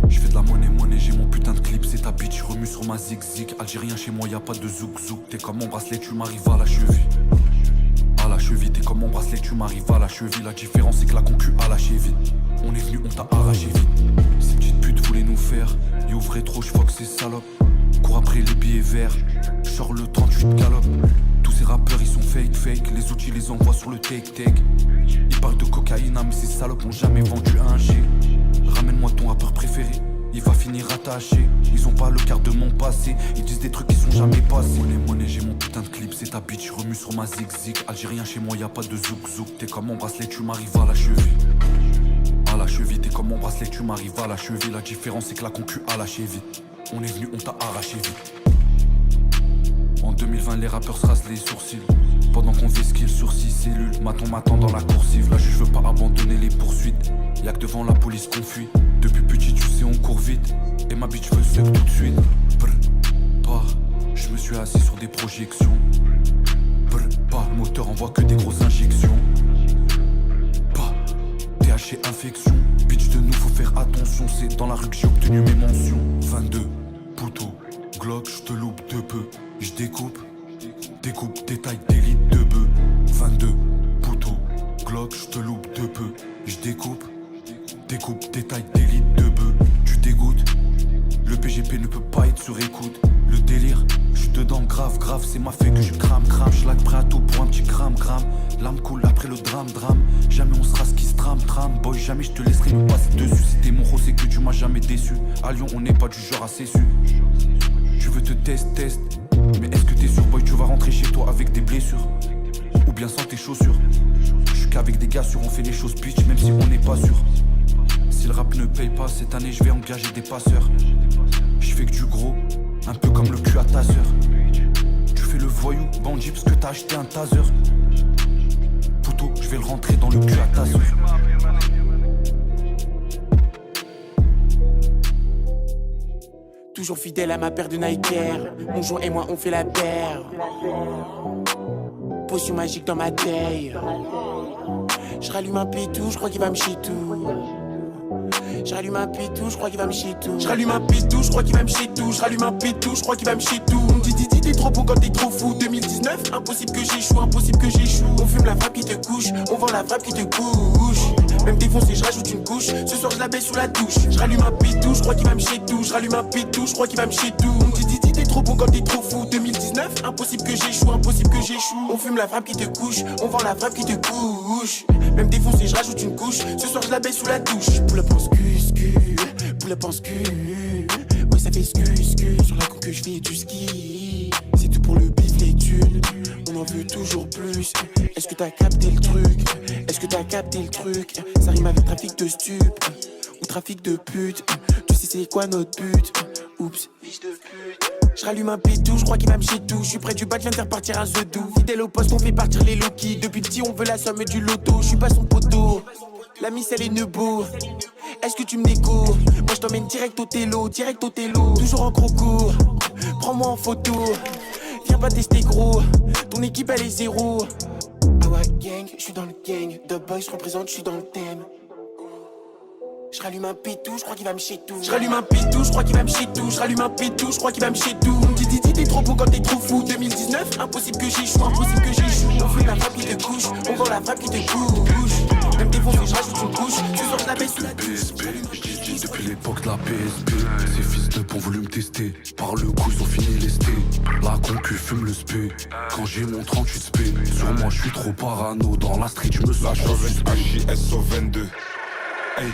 Je fais de la monnaie, j'ai mon putain de clip. C'est ta bitch, remue sur ma zig-zig. Algérien chez moi, y'a pas de zouk-zouk. T'es comme mon bracelet, tu m'arrives à la cheville. À la cheville, t'es comme mon bracelet, tu m'arrives à la cheville. La différence c'est que la concu a lâché vite. On est venu, on t'a arraché vite. Ces petites putes voulaient nous faire. Ils ouvraient trop, j'fuck ces salopes. Cours après les billets verts. J'sors le 38 galope. Tous ces rappeurs ils sont fake. Les outils les envoient sur le take. Ils parlent de cocaïne, mais ces salopes ont jamais vendu un G. Ramène-moi ton rappeur préféré, il va finir attaché. Ils ont pas le quart de mon passé, ils disent des trucs qui sont jamais passés. Monnaie, j'ai mon putain de clip, c'est ta bitch, remue sur ma zig-zig. Algérien chez moi, y'a pas de zouk-zouk. T'es comme mon bracelet, tu m'arrives à la cheville. À la cheville, t'es comme mon bracelet, tu m'arrives à la cheville. La différence c'est que la concu a lâché vite. On est venu, on t'a arraché vite. En 2020, les rappeurs se rasent les sourcils. Pendant qu'on vesquille sur 6 cellules. M'attend dans la coursive. Là, je veux pas abandonner les poursuites. Y'a que devant la police qu'on fuit. Depuis petit, tu sais, on court vite. Et ma bitch veut suck tout de suite. Je me suis assis sur des projections. Le moteur envoie que des grosses injections. THC infection. Bitch de nous, faut faire attention. C'est dans la rue que j'ai obtenu mes mentions. 22, pouto, Glock, je te loupe de peu. Je découpe, détail d'élite de bœuf. 22, pouto, Glock, je te loupe de peu. Je découpe, détail d'élite de bœuf. Tu dégoûtes, le PGP ne peut pas être sur écoute. Le délire, je suis dedans grave, c'est ma fait que je crame. J'lag prêt à tout pour un petit gramme. L'âme coule après le drame. Jamais on sera ce qui se trame. Boy, jamais je te laisserai me passer dessus. C'était mon rose, c'est que tu m'as jamais déçu. À Lyon, on n'est pas du genre assez su. Tu veux te test. Mais est-ce que t'es sûr, boy, tu vas rentrer chez toi avec des blessures? Ou bien sans tes chaussures? Je suis qu'avec des gars sûrs, on fait les choses bitch, même si on n'est pas sûr. Si le rap ne paye pas, cette année je vais engager des passeurs. Je fais que du gros, un peu comme le cul à ta sœur. Tu fais le voyou, bandit, parce que t'as acheté un taser. Pouto, je vais le rentrer dans le cul à ta sœur. Toujours fidèle à ma paire de Nike Air. Mon joint et moi on fait la paire. Potion magique dans ma taille. Je rallume un pétou, je crois qu'il va me chier tout. Je rallume un pétou, je crois qu'il va me chier tout. Je rallume un pétou, je crois qu'il va me chier tout. Je rallume un pétou, je crois qu'il va me chier tout. On me dit t'es trop beau quand t'es trop fou. 2019, impossible que j'échoue. On fume la frappe qui te couche, on vend la frappe qui te couche. Même défoncé, je rajoute une couche. Ce soir je la baisse sous la douche. Je rallume un pétou, je crois qu'il va me chier tout. Je rallume un pétou, je crois qu'il va me chier tout. On me dit t'es trop beau quand t'es trop fou. 2019, impossible que j'échoue. On fume la frappe qui te couche, on vend la frappe qui te couche. Même défoncé, je rajoute une couche. Ce soir je la baisse sous la douche. Poulet pense ouais ça fait scu. Sur la con que je fais du ski. C'est tout pour le bif, les thunes. On en veut toujours plus. Est-ce que t'as capté le truc? Ça rime avec trafic de stup ou trafic de pute. Tu sais c'est quoi notre but? Oups, fiche de pute. Je rallume un pétou, je crois qu'il va me chier tout. Je suis près du bac, je viens de faire partir un zedou. Fidèle au poste, on fait partir les low-key. Depuis petit, on veut la somme du loto. Je suis pas son poteau, la miss elle est nebo. Est-ce que tu me découvres? Moi je t'emmène direct au télo. Toujours en croco, prends-moi en photo. Viens pas tester gros, ton équipe elle est zéro. Ah ouais gang, je suis dans le gang. The boy je représente, je suis dans le thème. Je rallume un pétou, je crois qu'il va me chier tout. Je rallume un pétou, je crois qu'il va me chier tout. On me dit t'es trop beau quand t'es trop fou. 2019, impossible que j'échoue. On fait la frappe qui te couche, on vend la frappe qui te couche. Même défoncé, je rajoute une couche. Ce soir je la baisse sous la PSP, depuis l'époque de la PSP. Ces fils de ont voulu me tester. Par le coup ils ont fini lesté. La concu fume le spé. Quand j'ai mon 38 spé. Sur moi je suis trop parano. Dans la street je me sens. La chauvette HIS au 22. Hey,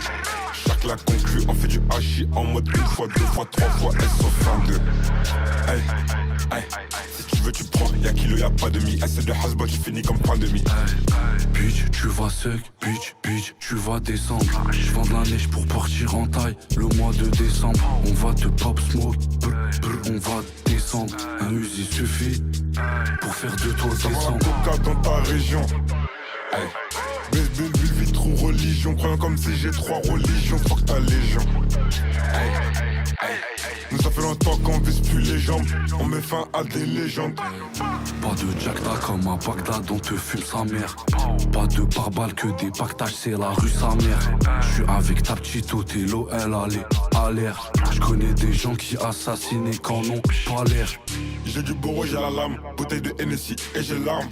chaque la conclu, on fait du HI en mode 1 fois, 2 fois, 3 fois, S au 22. Hey, si tu veux tu prends, y'a kilo, y'a pas demi. S c'est de hasbot, tu finis comme point demi. Bitch, tu vas sec, bitch, tu vas descendre. Je vends de la neige pour partir en taille. Le mois de décembre, on va te pop smoke, on va descendre. Un Uzi suffit pour faire de toi descendre. Coca dans ta région. Hey. Belle vie trop religion, croyant comme si j'ai 3 religions, fuck ta légion. Hey. Nous ça fait longtemps qu'on vise plus les jambes. On met fin à des légendes. Pas de Jackda comme à Bagdad, on te fume sa mère. Pas de pare-balles que des pactages, c'est la rue sa mère. J'suis avec ta petite Othello, elle allait à l'air. J'connais des gens qui assassinent et qu'en ont pas l'air. J'ai du beau, j'ai la lame, bouteille de Hennessy et j'ai l'arme.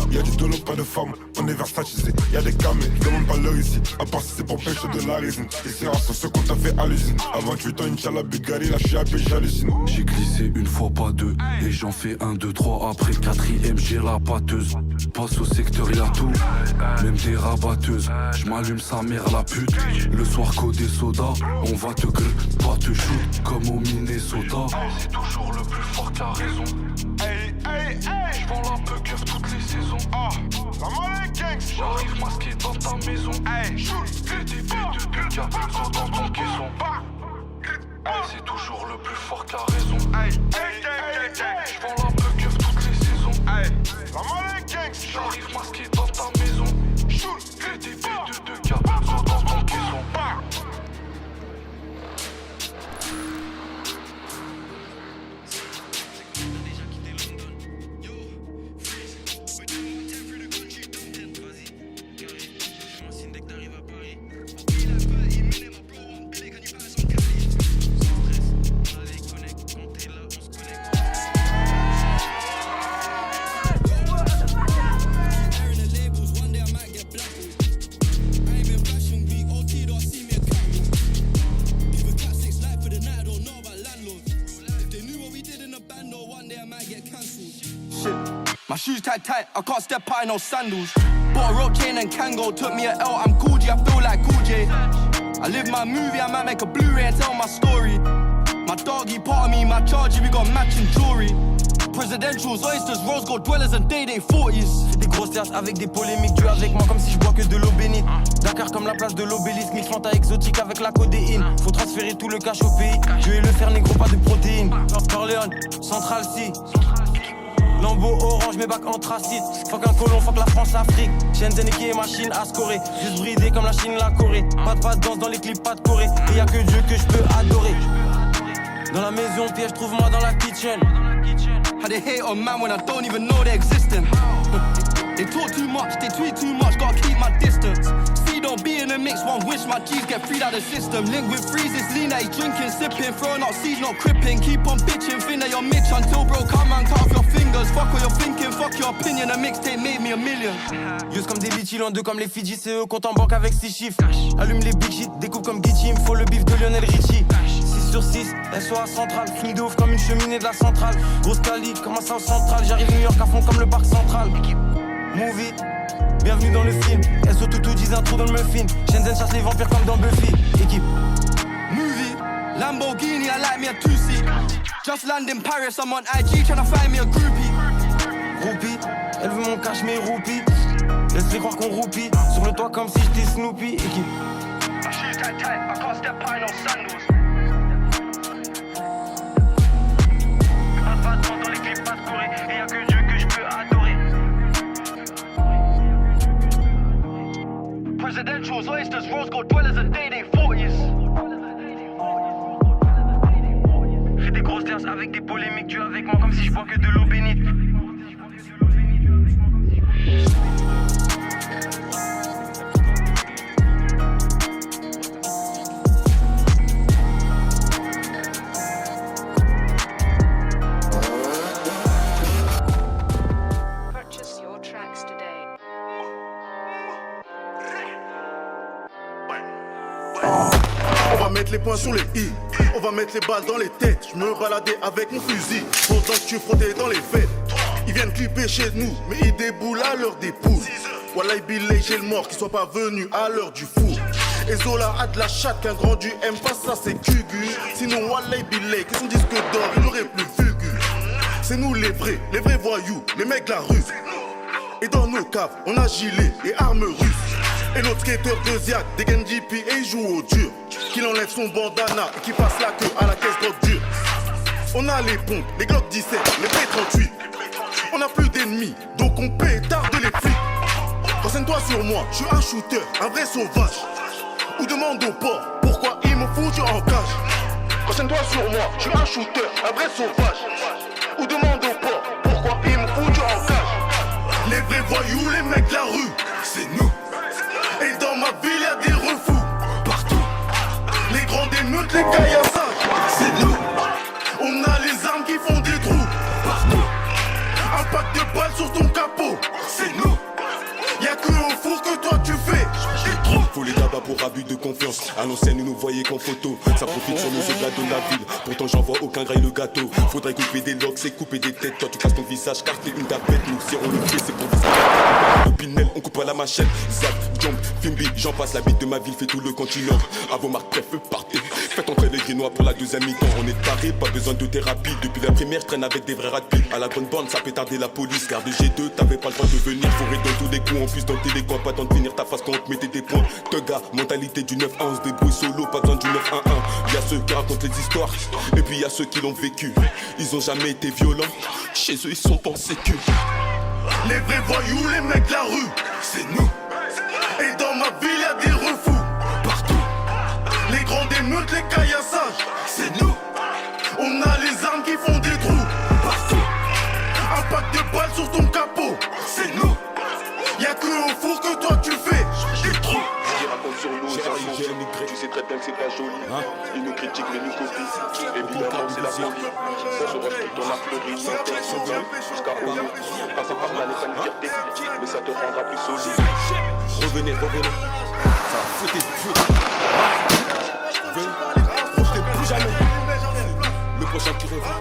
Y'a du dolo, pas de femme, on est versatisé. Y'a des camés, demande pas l'heure ici. À part si c'est pour pêcher de la résine. Et c'est grâce à ce qu'on t'a fait à l'usine. À 28 ans, Inch'Allah, Bugari, là j'suis happé, j'hallucine. J'ai glissé une fois, pas deux. Et j'en fais 1, 2, 3. Après 4ème, j'ai la pâteuse. Passe au secteur, y'a tout, même des rabatteuses. J'm'allume sa mère, la pute. Le soir, codé soda. On va te gueule, pas te shoot. Comme au Minnesota. C'est toujours le plus fort qui a raison. J'vends la buck toutes les saisons. J'arrive masqué dans ta maison. PDB de Buga, dans ton caisson. C'est toujours le plus fort qui a raison. J'vends la buck toutes les saisons. J'arrive masqué dans ta maison. PDB de Buga, dans ton caisson. My shoes tight, I can't step out in no sandals. Bought a rope chain and Kango, took me a L, I'm Cool G, I feel like Cool J. I live my movie, I might make a Blu-ray and tell my story. My doggy part of me, my charger, we got matching jewelry. Presidentials, oysters, rose gold dwellers and day 40s. Des grosses terres avec des polémiques, tu es avec moi comme si je bois que de l'eau bénite. Dakar comme la place de l'obélisque, mix Fanta exotique avec la codéine. Faut transférer tout le cash au pays, je vais le faire négro, pas de protéines. Corleone, Central C. Lambeau orange, mes bacs anthracite. Fuck un colon, fuck la France-Afrique. Shenzhen et machine à scorer. Juste bridé comme la Chine, la Corée. Pas de danse dans les clips, pas de Corée. Et y'a que Dieu que je peux adorer. Dans la maison, piège, trouve-moi dans la kitchen. How they hate on man when I don't even know they're existing. They talk too much, they tweet too much, gotta keep my distance. See, don't be in the mix, one wish my G's get freed out of the system. Link with freezes, lean that he's drinking, sipping, throwing out seeds, not cripping. Keep on bitching, think that you're Mitch until bro come and cut off your fingers. Fuck what you're thinking, fuck your opinion, a mixtape made me a million. Use comme des litchis, en deux comme les Fidji, c'est eux compte en banque avec 6 chiffres. Allume les big shit, découpe comme Gucci, faut le bif de Lionel Richie. 6 sur 6, SOA centrale, fini de ouf comme une cheminée de la centrale. Grosse Cali, comme un South Central, j'arrive New York à fond comme le parc central. Movie, bienvenue dans le film. SO Toutou disent un trou dans le muffin. Shenzhen chasse les vampires comme dans Buffy. Équipe. Movie, Lamborghini, I like me a two-seat. Just land in Paris, I'm on IG tryna find me a groupie. Groupie, elle veut mon cash mais roupie. Laisse-les croire qu'on roupie. Sur le toit comme si j'étais Snoopy. Équipe. My shoes tight, I can't step out in no sandals. Pas de danse dans les clips, pas de Corée. Et y'a que Dieu que je peux adorer. Presidentials, oysters, rose gold dwellers and day 40s. Fais des grosses terres avec des polémiques, tu es avec moi comme si je bois que de l'eau bénite. Les points sur les i, on va mettre les balles dans les têtes. Je me baladais avec mon fusil, pendant que tu frottais dans les fêtes. Ils viennent clipper chez nous, mais ils déboulent à l'heure des poules. Wallahi Billy, j'ai le mort qui soit pas venu à l'heure du fou. Et Zola a de la chatte qu'un grand du aime pas ça, c'est Kugu. Sinon Wallahi Billy, que son disque d'or, il n'aurait plus fugu. C'est nous les vrais voyous, les mecs de la rue. Et dans nos caves, on a gilet et armes russes. Et notre skater de Ziak, des Genjipi et il joue au dur. Qu'il enlève son bandana et qui passe la queue à la caisse drogue dure. On a les pompes, les Glock 17, les P38. On a plus d'ennemis, donc on pétarde les flics. Renseigne-toi sur moi, je suis un shooter, un vrai sauvage. Ou demande au port, pourquoi ils m'ont foutu en cage. Concentre-toi sur moi, je suis un shooter, un vrai sauvage. Ou demande au port, pourquoi il me fout en cage. Les vrais voyous, les mecs de la rue, c'est nous. Et dans ma ville y'a des refous, partout. Les grandes émeutes, les caillassages, c'est nous. On a les armes qui font des trous, partout. Un pack de balles sur ton capot, c'est nous. Y'a que au four que toi tu fais des trous. Faut les tabacs pour abus de confiance. À l'ancienne, nous voyez qu'en photo. Ça profite sur nos éclats de la ville. Pourtant, j'en vois aucun graille le gâteau. Faudrait couper des locks et couper des têtes. Toi, tu casses ton visage car t'es une tapette. Nous, si on le fait, c'est pour visage. Le Pinel, on coupe à la machette. Zap, jump, Fimbi, j'en passe. La bite de ma ville fait tout le continent. À vos marques, bref, partez. Faites entrer les Guénois pour la deuxième mi-temps. On est taré, pas besoin de thérapie. Depuis la première, je traîne avec des vrais rapides. À la grande borne, ça peut tarder la police. Car de G2, t'avais pas le temps de venir. Fourré dans tous les coups, en plus dans tous les coins. Pas temps de finir ta face quand on te mettait des points. Tega, mentalité du 9-1, on se débrouille solo, pas besoin du 9-1-1. Y'a ceux qui racontent les histoires, et puis y'a ceux qui l'ont vécu. Ils ont jamais été violents, chez eux ils sont pas en sécu. Les vrais voyous, les mecs de la rue, c'est nous. Et dans ma ville y'a des refous, partout. Les grandes émeutes, les caillassages, c'est nous. On a les armes qui font des trous, partout. Un pack de balles sur ton capot, c'est nous. Y'a que au four que toi tu fais des trous. Sur nous, tu sais très bien que c'est pas joli. Ils nous critiquent mais nous copient. Évidemment c'est la folie. Ça se respecte dans la fleurie. Sans tête, sans bien, jusqu'à au nom. Quand ça part mal, n'est pas une fierté, mais ça te rendra plus solide. Revenez, revenez. Ça va foutre. Venez, projetez plus jamais. Le prochain qui revient.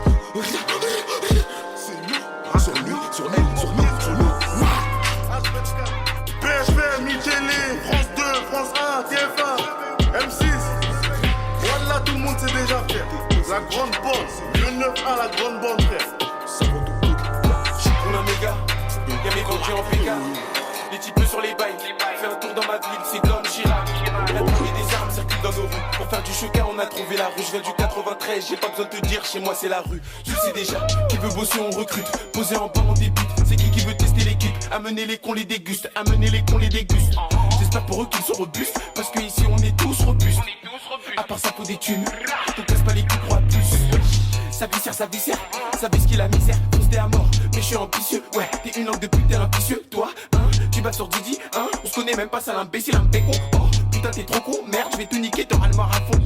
C'est nous. Sur lui, sur elle, sur nous, sur nous. BFM, Télé, France 2, France 1, TF1, M6. Voilà, tout le monde sait déjà faire. La grande bande, le 9-1, la grande bande, frère. On a méga, y'a mes bandits en PK. Les types sur les bails, fais un tour dans ma ville, c'est comme Chirac. On a trouvé des armes, circulent dans nos rues. Pour faire du chouka, on a trouvé la rue. Je viens du 93, j'ai pas besoin de te dire, chez moi c'est la rue. Tu sais déjà, qui veut bosser on recrute. Poser en bas on débute, c'est qui veut tester l'équipe. Amener les cons les déguste, amener les cons les déguste. J'espère pour eux qu'ils sont robustes, parce que ici on est tous robustes. À part ça faut des thunes, on casse pas les coups pour plus. Ça viscère, ça baisse qui la misère, fonce t'es à mort, mais je suis ambitieux, ouais, t'es une langue de pute, t'es ambitieux, toi, hein, tu bats sur Didi, hein, on se connaît même pas, ça l'imbécile, un bécon, oh, putain t'es trop con, merde, je vais tout niquer, t'auras le mort à fond.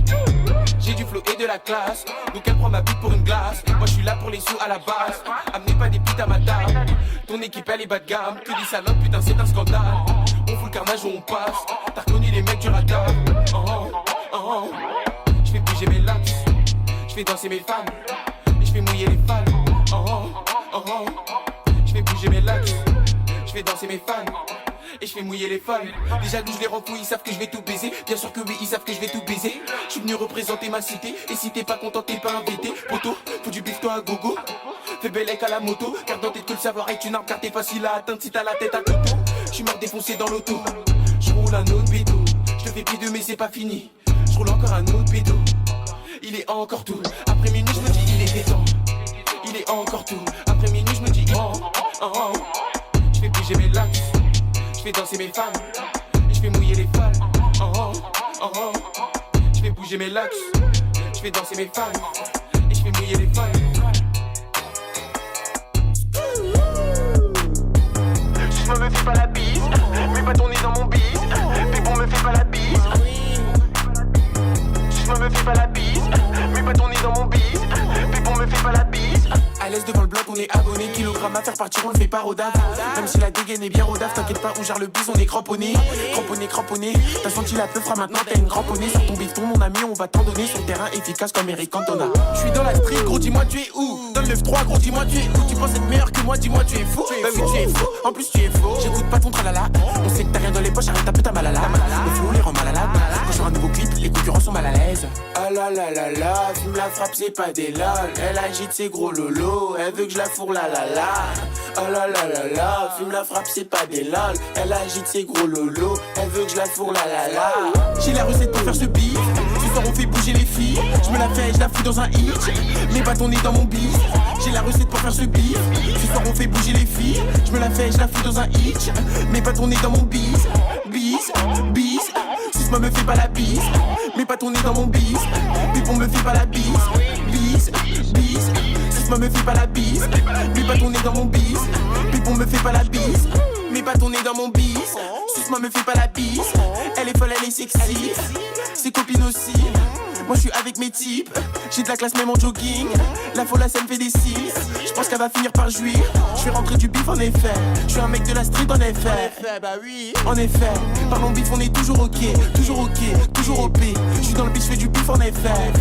J'ai du flow et de la classe, donc elle prend ma bite pour une glace, moi je suis là pour les sous à la base, amenez pas des putes à ma table, ton équipe elle est bas de gamme, que des salopes, putain c'est un scandale, on fout le carnage où on passe, t'as reconnu les mecs du radar, je fais bouger mes lacs. Je fais danser mes femmes, et je fais mouiller les fans. Je fais bouger mes lacs, je fais danser mes fans, et je fais mouiller les fans. Les jaloux, je les rends fous, ils savent que je vais tout baiser. Bien sûr que oui, ils savent que je vais tout baiser. Je suis venu représenter ma cité, et si t'es pas content, t'es pas invité. Poto, faut du bif toi à gogo. Fais bellec à la moto, car dans tes que le savoir est une arme, car t'es facile à atteindre si t'as la tête à coteau. Je suis mort défoncé dans l'auto, je roule un autre bédo. Je te fais pied de mais c'est pas fini, je roule encore un autre bédo. Il est encore tout, après minuit je me dis il est temps. Il est encore tout, après minuit je me dis Je fais bouger mes lacs, je fais danser mes femmes, et je fais mouiller les fans. Je fais bouger mes lacs, je fais danser mes femmes, et je fais mouiller les fans. Je me fais pas la bise, mets pas ton nez dans mon bise. Pépon me fait pas la bise. Je me fais pas la bise, mets pas ton nez dans mon bise. Pépon me fait pas la bise. À l'aise devant le bloc, on est abonné. Kilogramme à faire partir, on le fait pas rodave. Même si la dégaine est bien rodave, t'inquiète pas, on gère le bise, on est cramponné. Cramponné, t'as senti la peufra, maintenant t'as une cramponnée. Sur ton bifton, mon ami, on va t'en donner. Sur le terrain efficace comme Eric Cantona. J'suis dans la street, gros, dis-moi tu es où. Dans le 9-3, gros, dis-moi tu es où. Tu penses être meilleur que moi, dis-moi tu es fou. Bah oui, tu es fou, en plus tu es faux. J'écoute pas ton tralala. On sait que t'as rien dans les poches, arrête ta pute à malala. Le flow les rend malades. Quand je un nouveau clip, les concurrents sont mal à l'aise. Ah la la la la, fume la frappe, c'est pas des lol. Elle agite ses gros lolos, elle veut que je la fourre la la la. Ah la la la la, fume la frappe, c'est pas des lol. Elle agite ses gros lolos, elle veut que je la fourre la la la. J'ai la recette pour faire ce beat, ce soir on fait bouger les filles. Je me la fais, je la fous dans un hit. Mets pas ton nez dans mon bif. J'ai la recette pour faire ce beat, ce soir on fait bouger les filles. Je me la fais, je la fous dans un hit. Mets pas ton nez dans mon bis. Suce-moi, me fais pas la bise. Mets pas ton nez dans mon bis. Pipon, me fais pas la bise. Bise, bise. Suce-moi, me fais pas la bise. Mets pas ton nez dans mon bis. Pipon, me fais pas la bise. Mets pas ton nez dans mon bis. Suce-moi, me fais pas la bise. Elle est folle, elle est sexy. Ses copines aussi. Moi je suis avec mes types. J'ai de la classe même en jogging. La folle ça me fait des signes. Je pense qu'elle va finir par jouir. Je vais rentrer du bif en effet. Je suis un mec de la street en effet. Bah oui. En effet, parlons bif on est toujours ok. Toujours ok, toujours OP. Je suis dans le bif, je fais du bif en effet.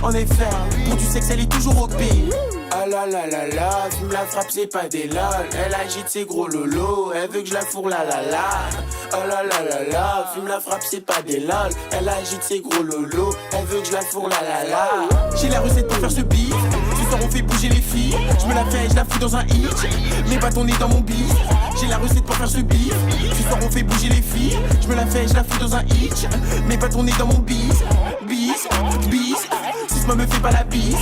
En effet, pour du sexe elle est toujours OP. Ah la la la la, fume la frappe c'est pas des lol. Elle agite ses gros lolos, elle veut que je la fourre la la la. Oh la la la la, fume la frappe c'est pas des lol. Elle agite ses gros lolos, elle veut que je la fourre la la la. J'ai la recette pour faire ce beat. Ce soir on fait bouger les filles. Je me la fais, je la fous dans un hit. Mets pas ton nez dans mon beat. J'ai la recette pour faire ce beat. Ce soir on fait bouger les filles. Je me la fais, je la fous dans un hit. Mets pas ton nez dans mon beat. Bis, bis. Suce-moi, me fais pas la bise.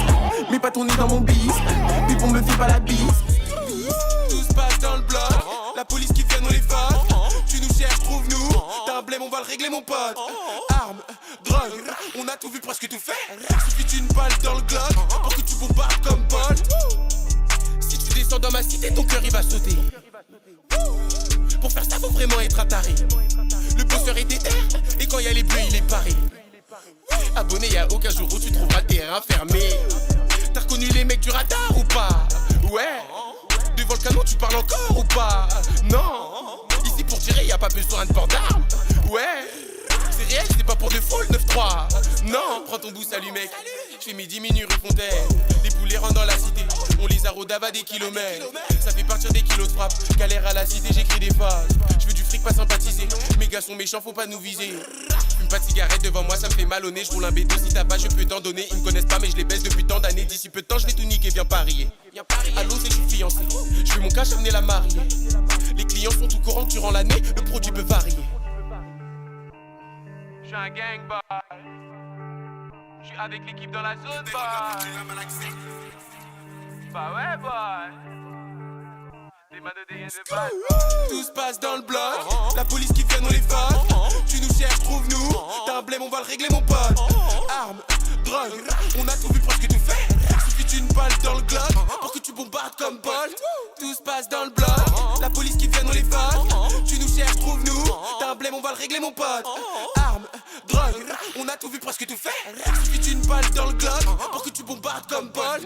Mets pas ton nez dans mon bis. Pipon, me fais pas la bise. Tout se passe dans le bloc. La police qui vient, on les fuck. Tu nous cherches, trouve-nous. T'as un blême, on va le régler, mon pote. Armes, drogue, on a tout vu, presque tout fait. Suffit d'une balle dans le glock pour que tu bombardes comme Paul. Si tu descends dans ma cité, ton cœur il va sauter. Pour faire ça, faut vraiment être un taré. Le bosseur est déter, et quand y'a les bleus, il est paré. Abonné, y'a aucun jour où tu trouveras le terrain fermé. T'as reconnu les mecs du radar ou pas? Ouais. Devant le canon, tu parles encore ou pas? Non. Ici pour tirer, y'a pas besoin de port d'armes. Ouais. C'est réel, c'est pas pour de faux le 9-3. Non. Prends ton bout, salut mec. J'fais mes 10 minutes rue Fontaine. Les poulets rentrent dans la cité. On les arrode à des kilomètres. Ça fait partir des kilos de frappe. Galère à la cité, j'écris des phases. J'veux du fric, pas sympathiser. Mes gars sont méchants, faut pas nous viser. Fume pas de cigarette devant moi, ça me fait mal au nez. J'roule un B2, si t'as pas, je peux t'en donner. Ils me connaissent pas, mais je les baisse depuis tant d'années. D'ici peu de temps, je vais tout niquer, viens parier. Allô, c'est que je suis fiancé. J'fais mon cash, amener la mariée. Les clients sont tout courant durant l'année, le produit peut varier. J'suis un gang boy. J'suis avec l'équipe dans la zone boy. Bah ouais boy. Tout se passe dans le bloc. La police qui vient, on les fuck. Tu nous cherches, trouve-nous. T'as un blême, on va le régler, mon pote. Armes, drogue, on a tout vu, presque tout fait. Suffit d'une balle dans le glock pour que tu bombardes comme Paul. Tout se passe dans le bloc. La police qui vient, on les fuck. Tu nous cherches, trouve-nous. T'as un blême, on va le régler, mon pote. Armes, drogue, on a tout vu, presque tout fait. Suffit d'une balle dans le glock pour que tu bombardes comme Paul.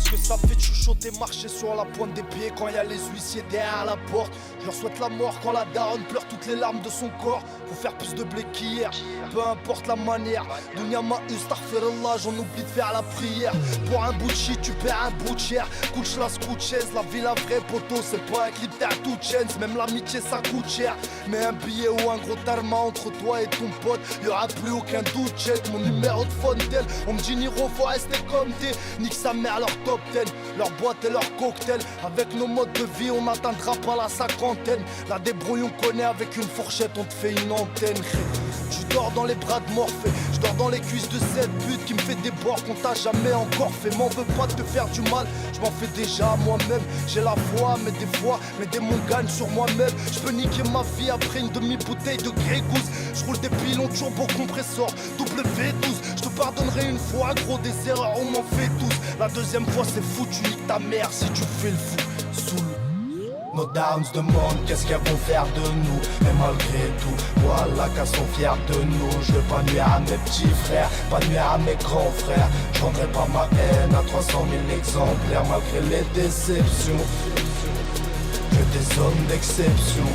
Que ça fait de chuchoter, marcher sur la pointe des pieds quand y a les huissiers derrière la porte. Je leur souhaite la mort quand la daronne pleure toutes les larmes de son corps. Faut faire plus de blé qu'hier, peu importe la manière. Dunya ma astaghfirullah, j'en oublie de faire la prière. Pour un bout de shit, tu perds un bout de chair. Couche la scouchaise, la vie la vraie poteau. C'est pas un clip t'as toute chaîne, même l'amitié ça coûte cher. Mais un billet ou un gros tarma entre toi et ton pote, y'aura plus aucun doute. Check mon numéro de Fontaine. On me dit Niro, faut rester comme t'es. Nique sa mère leur top 10, leur boîte et leur cocktail. Avec nos modes de vie, on n'atteindra pas la cinquantaine. La débrouille on connaît, avec une fourchette on te fait une antenne. Je dors dans les bras de Morphée, je dors dans les cuisses de cette pute qui me fait des bords qu'on t'a jamais encore fait. M'en veux pas de te faire du mal, je m'en fais déjà à moi-même. J'ai la foi, mais des fois, mes démons gagnent sur moi-même. Je peux niquer ma vie après une demi-bouteille de Grey Goose. Je roule des pilons turbo compresseur, double V12. Je te pardonnerai une fois, gros, des erreurs on m'en fait tous. La deuxième fois c'est fou, tu niques ta mère si tu fais le fou. Soul. Nos downs demandent qu'est-ce qu'elles vont faire de nous. Mais malgré tout, voilà qu'elles sont fiers de nous. Je veux pas nuire à mes petits frères, pas nuire à mes grands frères. Je rendrai pas ma haine à 300 000 exemplaires. Malgré les déceptions, que des hommes d'exception.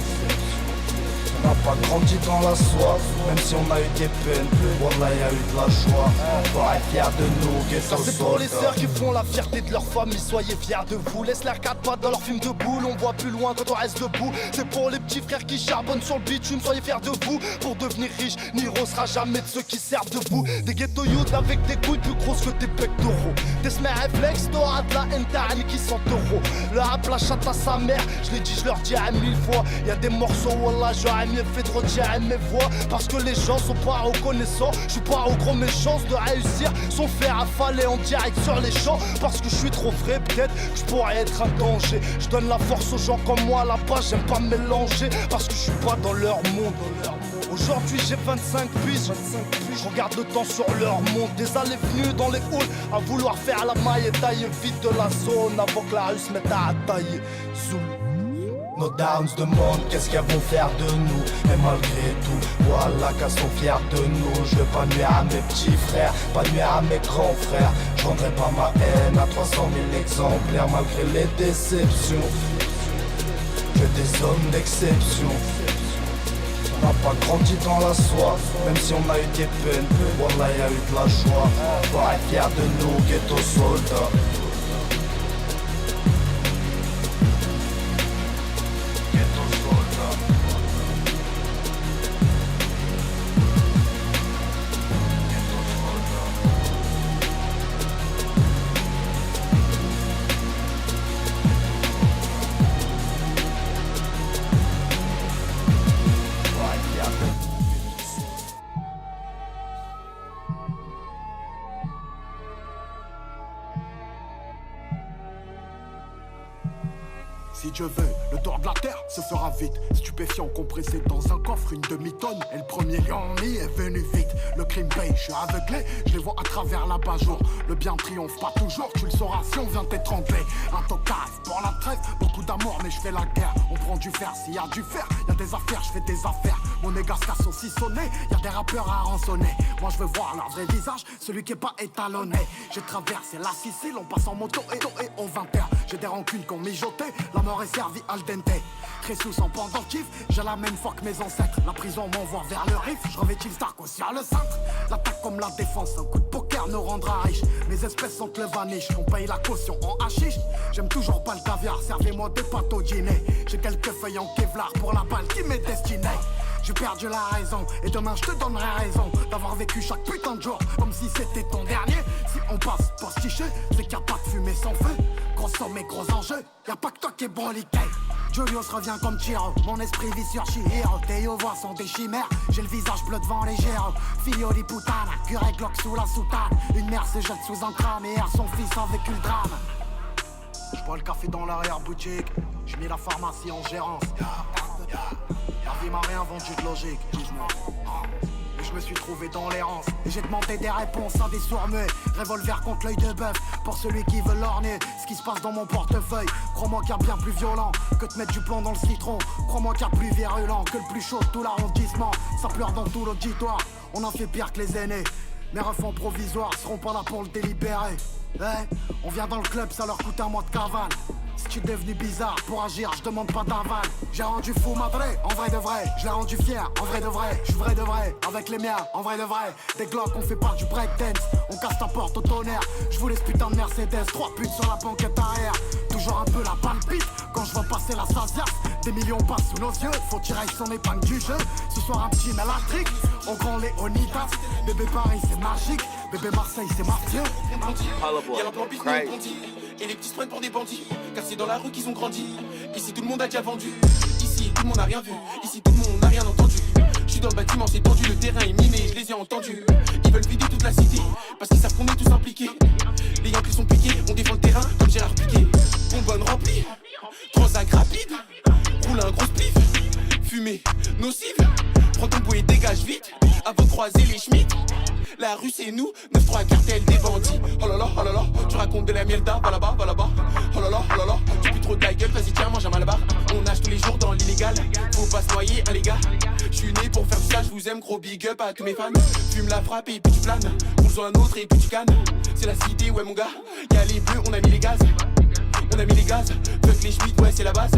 On n'a pas grandi dans la soif, même si on a eu des peines. Wallah, y a eu de la joie, faut être fiers de nous. Ça c'est pour les sœurs qui font la fierté de leur famille, soyez fiers de vous. Laisse l'air 4 pattes dans leur film de boule, on voit plus loin quand on reste debout. C'est pour les petits frères qui charbonnent sur le bitume, soyez fiers de vous. Pour devenir riche, Niro sera jamais de ceux qui servent debout. Des ghetto youths avec des couilles plus grosses que tes pectoraux. Des semaines réflexes, t'auras de la haine, t'as qui sont euros. Le rap la chatte à sa mère, je l'ai dit, je leur dirai 1000 fois. Y'a des morceaux, wallah, j'aurais mieux fait de retirer mes voix. Parce que les gens sont pas reconnaissants. Je suis pas au gros, mes chances de réussir sont fait affaler en direct sur les champs. Parce que je suis trop vrai, peut-être que je pourrais être un danger. Je donne la force aux gens comme moi là-bas, j'aime pas me mélanger. Parce que je suis pas dans leur monde. Aujourd'hui j'ai 25 piges, je regarde le temps sur leur monde. Des allées venues dans les halls, à vouloir faire la maille et tailler vite de la zone avant que la rue se mette à tailler. Zoul. Nos downs demandent qu'est-ce qu'elles vont faire de nous. Et malgré tout, voilà qu'elles sont fières de nous. Je veux pas nuire à mes petits frères, pas nuire à mes grands frères. Je rendrai pas ma haine à 300 000 exemplaires. Malgré les déceptions, que des hommes d'exception. On n'a pas grandi dans la soif, même si on a eu des peines. Wallah, y a eu de la joie. Faut être fier de nous, ghetto soldats. Si Dieu veut, le tour de la terre se fera vite. Stupéfiant compressé dans un coffre, une demi-tonne. Et le premier lion est venu vite. Le crime paye, je suis aveuglé, je les vois à travers l'abat-jour. Le bien triomphe pas toujours, tu le sauras si on vient t'étrangler. Un tocard pour la trêve, beaucoup d'amour mais je fais la guerre. On prend du fer, s'il y a du fer, y a des affaires, je fais des affaires. Mon égard se casse aussi sonné, y a des rappeurs à rançonner. Moi je veux voir leur vrai visage, celui qui est pas étalonné. J'ai traversé la Sicile en passant moto et au 20h. J'ai des rancunes qu'on mijotait, la mort est servie al dente. Très sous sans pendentif, j'ai la même foi que mes ancêtres. La prison m'envoie vers le riff, je revêtis le Stark aussi à le cintre. L'attaque comme la défense, un coup de poker nous rendra riche. Mes espèces sont le vaniche, on paye la caution en hachiche. J'aime toujours pas le caviar, servez-moi des pâtes au dîner. J'ai quelques feuilles en Kevlar pour la balle qui m'est destinée. J'ai perdu la raison, et demain je te donnerai raison d'avoir vécu chaque putain de jour comme si c'était ton dernier. Si on passe pour se ticher, c'est qu'il n'y a pas de fumée sans feu. Gros somme et gros enjeux, y'a pas que toi qui est broliqué. Julius revient comme Chiro, mon esprit vit sur Chihiro. Tes voix sont des chimères, j'ai le visage bleu devant les géros. Filio di putana, curé Glock sous la soutane. Une mère se jette sous un crâne et erre son fils a vécu le drame. J'bois le café dans l'arrière-boutique, j'ai mis la pharmacie en gérance. La vie m'a rien vendu de logique, mais je me suis trouvé dans l'errance. Et j'ai demandé des réponses à des sourds-muets. Revolver contre l'œil de bœuf, pour celui qui veut l'orner. Ce qui se passe dans mon portefeuille, crois-moi qu'il y a bien plus violent que de mettre du plomb dans le citron. Crois-moi qu'il y a plus virulent que le plus chaud de tout l'arrondissement. Ça pleure dans tout l'auditoire, on en fait pire que les aînés. Mes refs en provisoire seront pas là pour le délibérer. On vient dans le club, ça leur coûte un mois de cavale. Si tu es devenu bizarre, pour agir, je demande pas d'aval. J'ai rendu fou madré, en vrai de vrai. Je l'ai rendu fier, en vrai de vrai. Je suis vrai de vrai, avec les miens, en vrai de vrai. Des glocks, on fait pas du breakdance. On casse ta porte au tonnerre. Je vous laisse putain de Mercedes, 3 putes sur la banquette arrière. Toujours un peu la palpite, quand je vois passer la Sasia. Des millions passent sous nos yeux, faut tirer son épingle du jeu. Ce soir un petit mélatrique, on grand Léonidas. Bébé Paris c'est magique, bébé Marseille c'est martyr. Y'a l'emploi business au Ponty, et les petits se prennent pour des bandits. Car c'est dans la rue qu'ils ont grandi. Ici tout le monde a déjà vendu. Ici tout le monde n'a rien vu. Ici tout le monde n'a rien entendu. Je suis dans le bâtiment, c'est tendu, le terrain est miné, je les ai entendus. Ils veulent vider toute la cité, parce qu'ils savent qu'on est tous impliqués. Les Yankees sont piqués, on défend le terrain comme Gérard Piqué. Bonbonne remplie, transac rapide. Roule un gros spliff, fumée nocive. Prends ton bouet et dégage vite, avant de croiser les Schmitt. La rue c'est nous, 9-3 cartel des bandits. Oh là là, tu racontes de la mierda, va là-bas. Oh là là, tu pues trop de la gueule, vas-y tiens, mange un malabar. On nage tous les jours dans l'illégal, faut pas se noyer, hein les gars. Je suis né pour faire ça, je vous aime, gros big up à tous mes fans. Fume la frappe et puis tu planes, pousse-en un autre et puis tu cannes. C'est la cité, ouais mon gars, y'a les bleus, on a mis les gaz. On a mis les gaz, fuck les Schmitt, ouais c'est la base.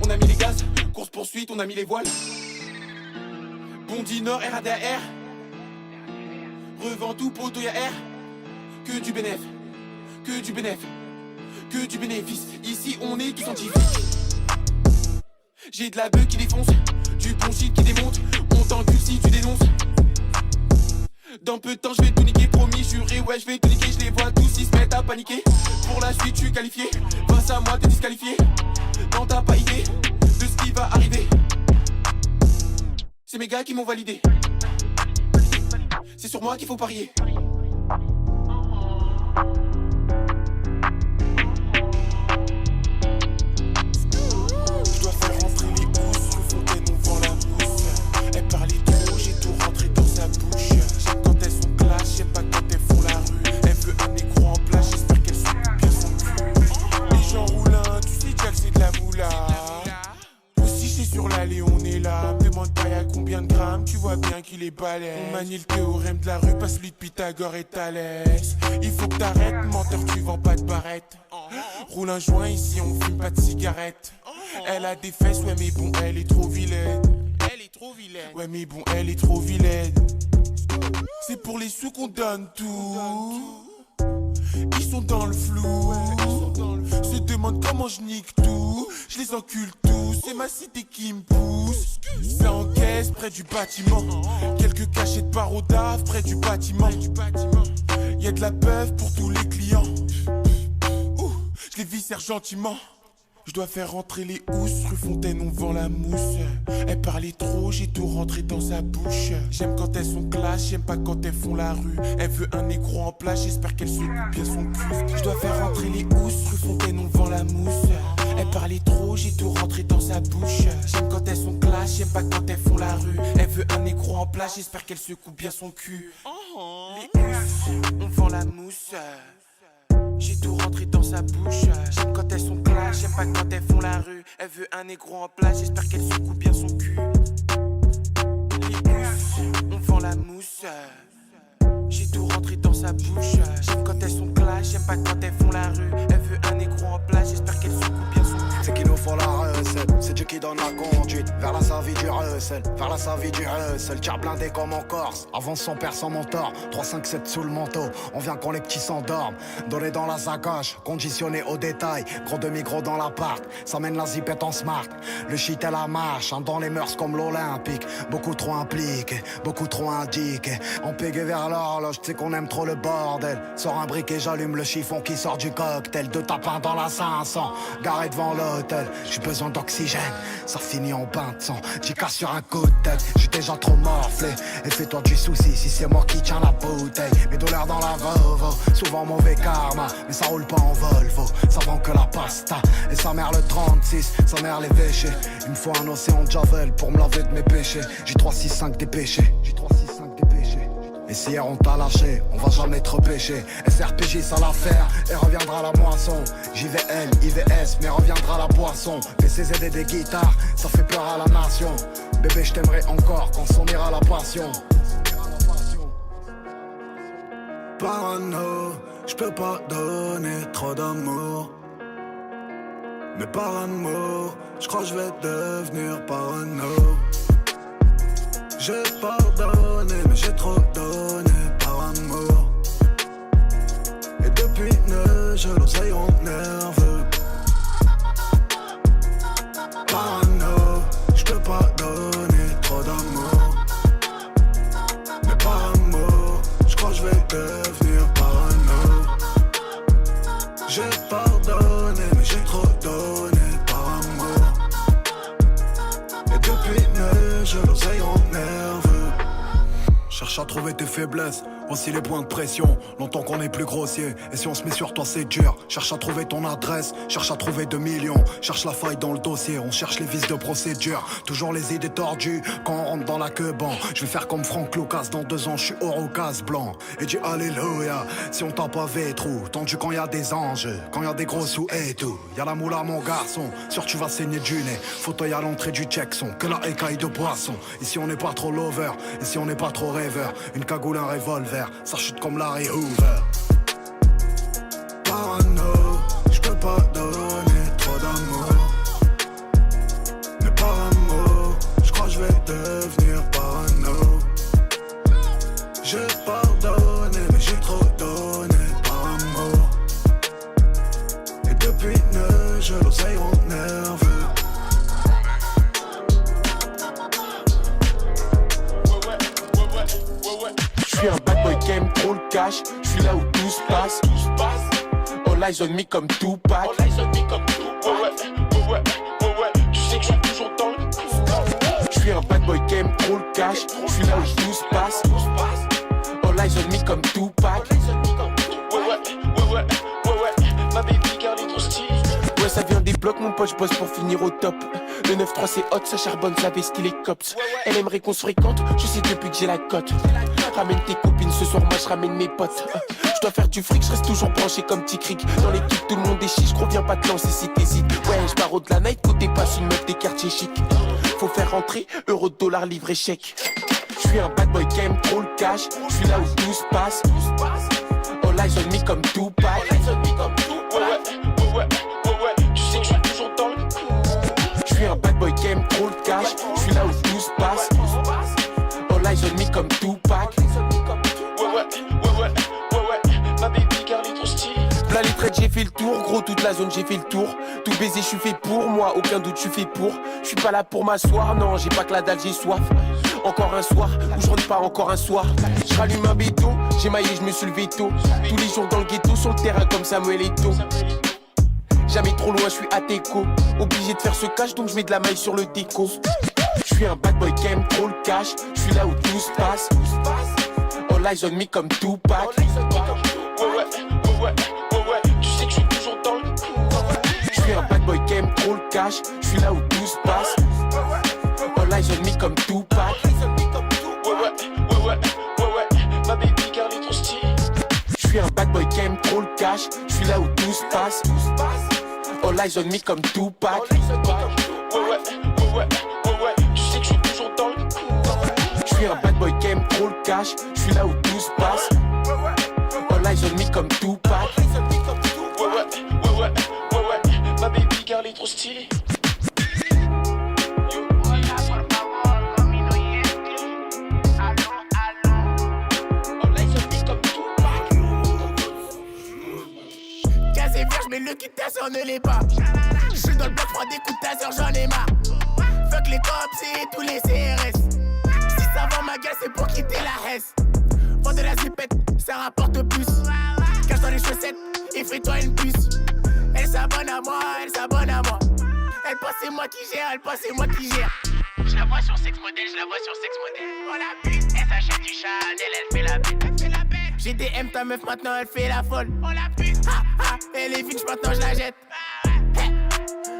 On a mis les gaz, course poursuite, on a mis les voiles. Bondy Nord, RADAR. Revends tout poteau, y'a R. Que du bénéf, que du bénéf, que du bénéfice. Ici on est tous scientifiques. J'ai de la bœuf qui défonce, du bon shit qui démonte. On t'encule si tu dénonces. Dans peu de temps je vais tout niquer, promis, juré, ouais je vais tout niquer. Je les vois tous, ils se mettent à paniquer. Pour la suite je suis qualifié, face à moi t'es disqualifié. Non t'as pas idée de ce qui va arriver. c'est mes gars qui m'ont validé. C'est sur moi qu'il faut parier. Je dois faire rentrer les housses, rue Fontaine, on vend la mousse. Elle parlait trop, j'ai tout rentré dans sa bouche. J'aime quand elles sont clash, j'aime pas quand elles font la rue. Elle veut un négro en place, j'espère qu'elle se coupe bien son cul. Les gens roulent un, tu sais déjà que c'est de la moula. Aussi c'est sur l'allée, on est là. Me demande pas y'a combien de grammes, tu vois bien qu'il est balèze. On manie le théorème de la rue, pas celui de Pythagore et Thalès. Il faut que t'arrêtes, menteur, tu vends pas de barrette. Roule un joint ici, on fume pas de cigarette. Elle a des fesses, ouais mais bon, elle est trop vilaine. Elle est trop vilaine. Ouais mais bon, elle est trop vilaine. C'est pour les sous qu'on donne tout. Ils sont dans le flou. Se demandent comment je nique tout. Je les encule tous, c'est ma cité qui me pousse. Ça encaisse près du bâtiment. Quelques cachets de parodave près du bâtiment. Y'a de la bœuf pour tous les clients. Je les viscère gentiment. Je dois faire rentrer les housses, rue Fontaine, on vend la mousse. Elle parlait trop, j'ai tout rentré dans sa bouche. J'aime quand elles sont clash, j'aime pas quand elles font la rue. Elle veut un négro en place, j'espère qu'elle se coupe bien son cul. Je dois faire rentrer les housses, rue Fontaine, on vend la mousse. Elle parlait trop, j'ai tout rentré dans sa bouche. J'aime quand elles sont clash, j'aime pas quand elles font la rue. Elle veut un négro en place, j'espère qu'elle se coupe bien son cul. Les housses, on vend la mousse. J'ai tout rentré dans sa bouche. J'aime quand elles sont clash, j'aime pas quand elles font la rue. Elle veut un négro en place, j'espère qu'elle se coupe bien son cul. Les housses, on vend la mousse. J'ai tout rentré dans sa bouche. J'aime quand elles sont clash, j'aime pas quand elles font la rue. Elle veut un négro en place, j'espère qu'elle se coupe bien son cul. C'est qu'il nous faut la recette, c'est Dieu qui donne la conduite. Vers la savie du recel, vers la savie du recel. Tire blindé comme en Corse, avance son père sans mentor. 3-5-7 sous le manteau, on vient quand les petits s'endorment. Donné dans la sacoche, conditionné au détail. Gros demi-gros dans l'appart, ça mène la zipette en smart. Le shit et la marche, hein, dans les mœurs comme l'Olympique. Beaucoup trop impliqué, beaucoup trop indiqué. On pégué vers l'horloge, tu sais qu'on aime trop le bordel. Sors un briquet, j'allume le chiffon qui sort du cocktail. Deux tapins dans la 500, garé devant l'hôtel. J'ai besoin d'oxygène, ça finit en bain de sang. J'y casse sur un coup de tête, j'suis déjà trop morflé. Et fais-toi du souci si c'est moi qui tiens la bouteille. Mes douleurs dans la Volvo, souvent mauvais karma. Mais ça roule pas en Volvo, ça vend que la pasta. Et sa mère le 36, sa mère l'évêché. Il me faut un océan de Javel pour me laver de mes péchés. J'ai 3-6-5 dépêché, j'ai 3-6-5 dépêché. Et si hier on t'a lâché, on va jamais te repêcher. SRPJ ça l'affaire, et reviendra la moisson. JVL, IVS, mais reviendra la boisson. PCZD des guitares, ça fait peur à la nation. Bébé je t'aimerai encore quand s'en ira la passion. Parano, je peux pas donner trop d'amour. Mais par amour, je crois que je vais devenir parano. J'ai pardonné, mais j'ai trop donné par amour. Et depuis ne je l'oseille rend nerveux. Parano, je peux pas donner trop d'amour. Mais par amour, je crois que je vais devenir parano. J'ai pardonné, mais j'ai trop donné par amour. Et depuis ne je l'oseille rend nerveux. Cherche à trouver tes faiblesses, aussi les points de pression. Longtemps qu'on est plus grossier, et si on se met sur toi c'est dur. Cherche à trouver ton adresse, cherche à trouver 2 millions. Cherche la faille dans le dossier, on cherche les vices de procédure. Toujours les idées tordues, quand on rentre dans la queue ban. Je vais faire comme Franck Lucas, dans 2 ans je suis au Rocas blanc. Et dis alléluia, si on t'a pas vétrou. Tendu quand y a des anges, quand y a des gros sous et tout. Y'a la moula mon garçon, sûr tu vas saigner du nez. Fauteuil à l'entrée du Jackson, que la écaille de boisson. Ici on n'est pas trop lover, ici on n'est pas trop rêveur. Une cagoule, un revolver, ça chute comme Larry Hoover. Parano, je peux pas donner trop d'amour. Mais par amour, je crois que je vais devenir parano. J'ai pardonné, mais j'ai trop donné par amour. Et depuis ne je l'oseille rend nerveux. J'suis un bad boy qui aime trop le cash. J'suis là où tout se passe. All eyes on me comme Tupac. Tu sais que j'suis toujours dans le. J'suis un bad boy qui aime trop le cash. J'suis là où tout se passe. All eyes on me comme Tupac. Ouais, ma baby girl est trop stylée. Ouais, ça vient des blocs, mon pote, j'bosse pour finir au top. Le 9-3 c'est hot, ça charbonne, ça veste les cops. Elle aimerait qu'on se fréquente, je sais depuis que j'ai la cote. Ramène tes copines, ce soir moi je ramène mes potes. Je dois faire du fric, je reste toujours branché comme petit cric. Dans l'équipe tout le monde est chiche, gros viens pas te lancer si t'hésites. Ouais, je pars de la night, côté passe une meuf des quartiers chics. Faut faire rentrer, euro, dollar, livre et chèque. J'suis un bad boy qui aime trop le cash. J'suis là où tout se passe. All eyes on me comme Tupac. Ouais, tu sais que j'suis toujours dans le coup. J'suis un bad boy qui aime trop le cash. J'suis là où tout se passe. All eyes on me comme Tupac. Ouais, ma baby girl est trop stylée. Là les traites j'ai fait le tour, gros toute la zone j'ai fait le tour. Tout baiser j'suis fait pour moi, aucun doute j'suis fait pour. J'suis pas là pour m'asseoir, non j'ai pas que la dalle, j'ai soif. Encore un soir, ou je rentre pas encore un soir. Je rallume un béton, j'ai maillé, je me suis levé tôt. Tous les jours dans le ghetto, sur le terrain comme Samuel Eto'o. Jamais trop loin, je suis à Teco. Obligé de faire ce cash, donc je mets de la maille sur le déco. Je suis un bad boy qui aime trop le cash. Je suis là où tout se passe. All eyes on me comme Tupac. Ouais, tu sais que je suis toujours dans le coup. Je suis un bad boy qui aime trop le cash. Je suis là où tout se passe. All eyes on me comme Tupac. Ouais, ma baby girl est trop stylée. Je suis un bad boy qui aime trop le cash. Je suis là où tout se passe. All eyes on me comme Tupac. Ouais, tu sais que je suis toujours dans le coup. Je suis un bad boy qui aime trop le cash. Je suis là où tout se passe. All eyes on me comme Tupac. Ouais, ma baby girl est trop stylée. Mais le kit tasseur ne l'est pas. J'suis dans le bloc, prends des coups de tasseur, j'en ai marre. Fuck les cops et tous les CRS. Si ça vend ma gueule, c'est pour quitter la Hesse. Vends de la zipette, ça rapporte plus. Cache dans les chaussettes et fais-toi une puce. Elle s'abonne à moi, Elle pense c'est moi qui gère, Je la vois sur sex model, On la bute, elle s'achète du Chanel, elle fait la bête. J'ai des M, ta meuf maintenant elle fait la folle. On la bute, elle est finch maintenant je la jette.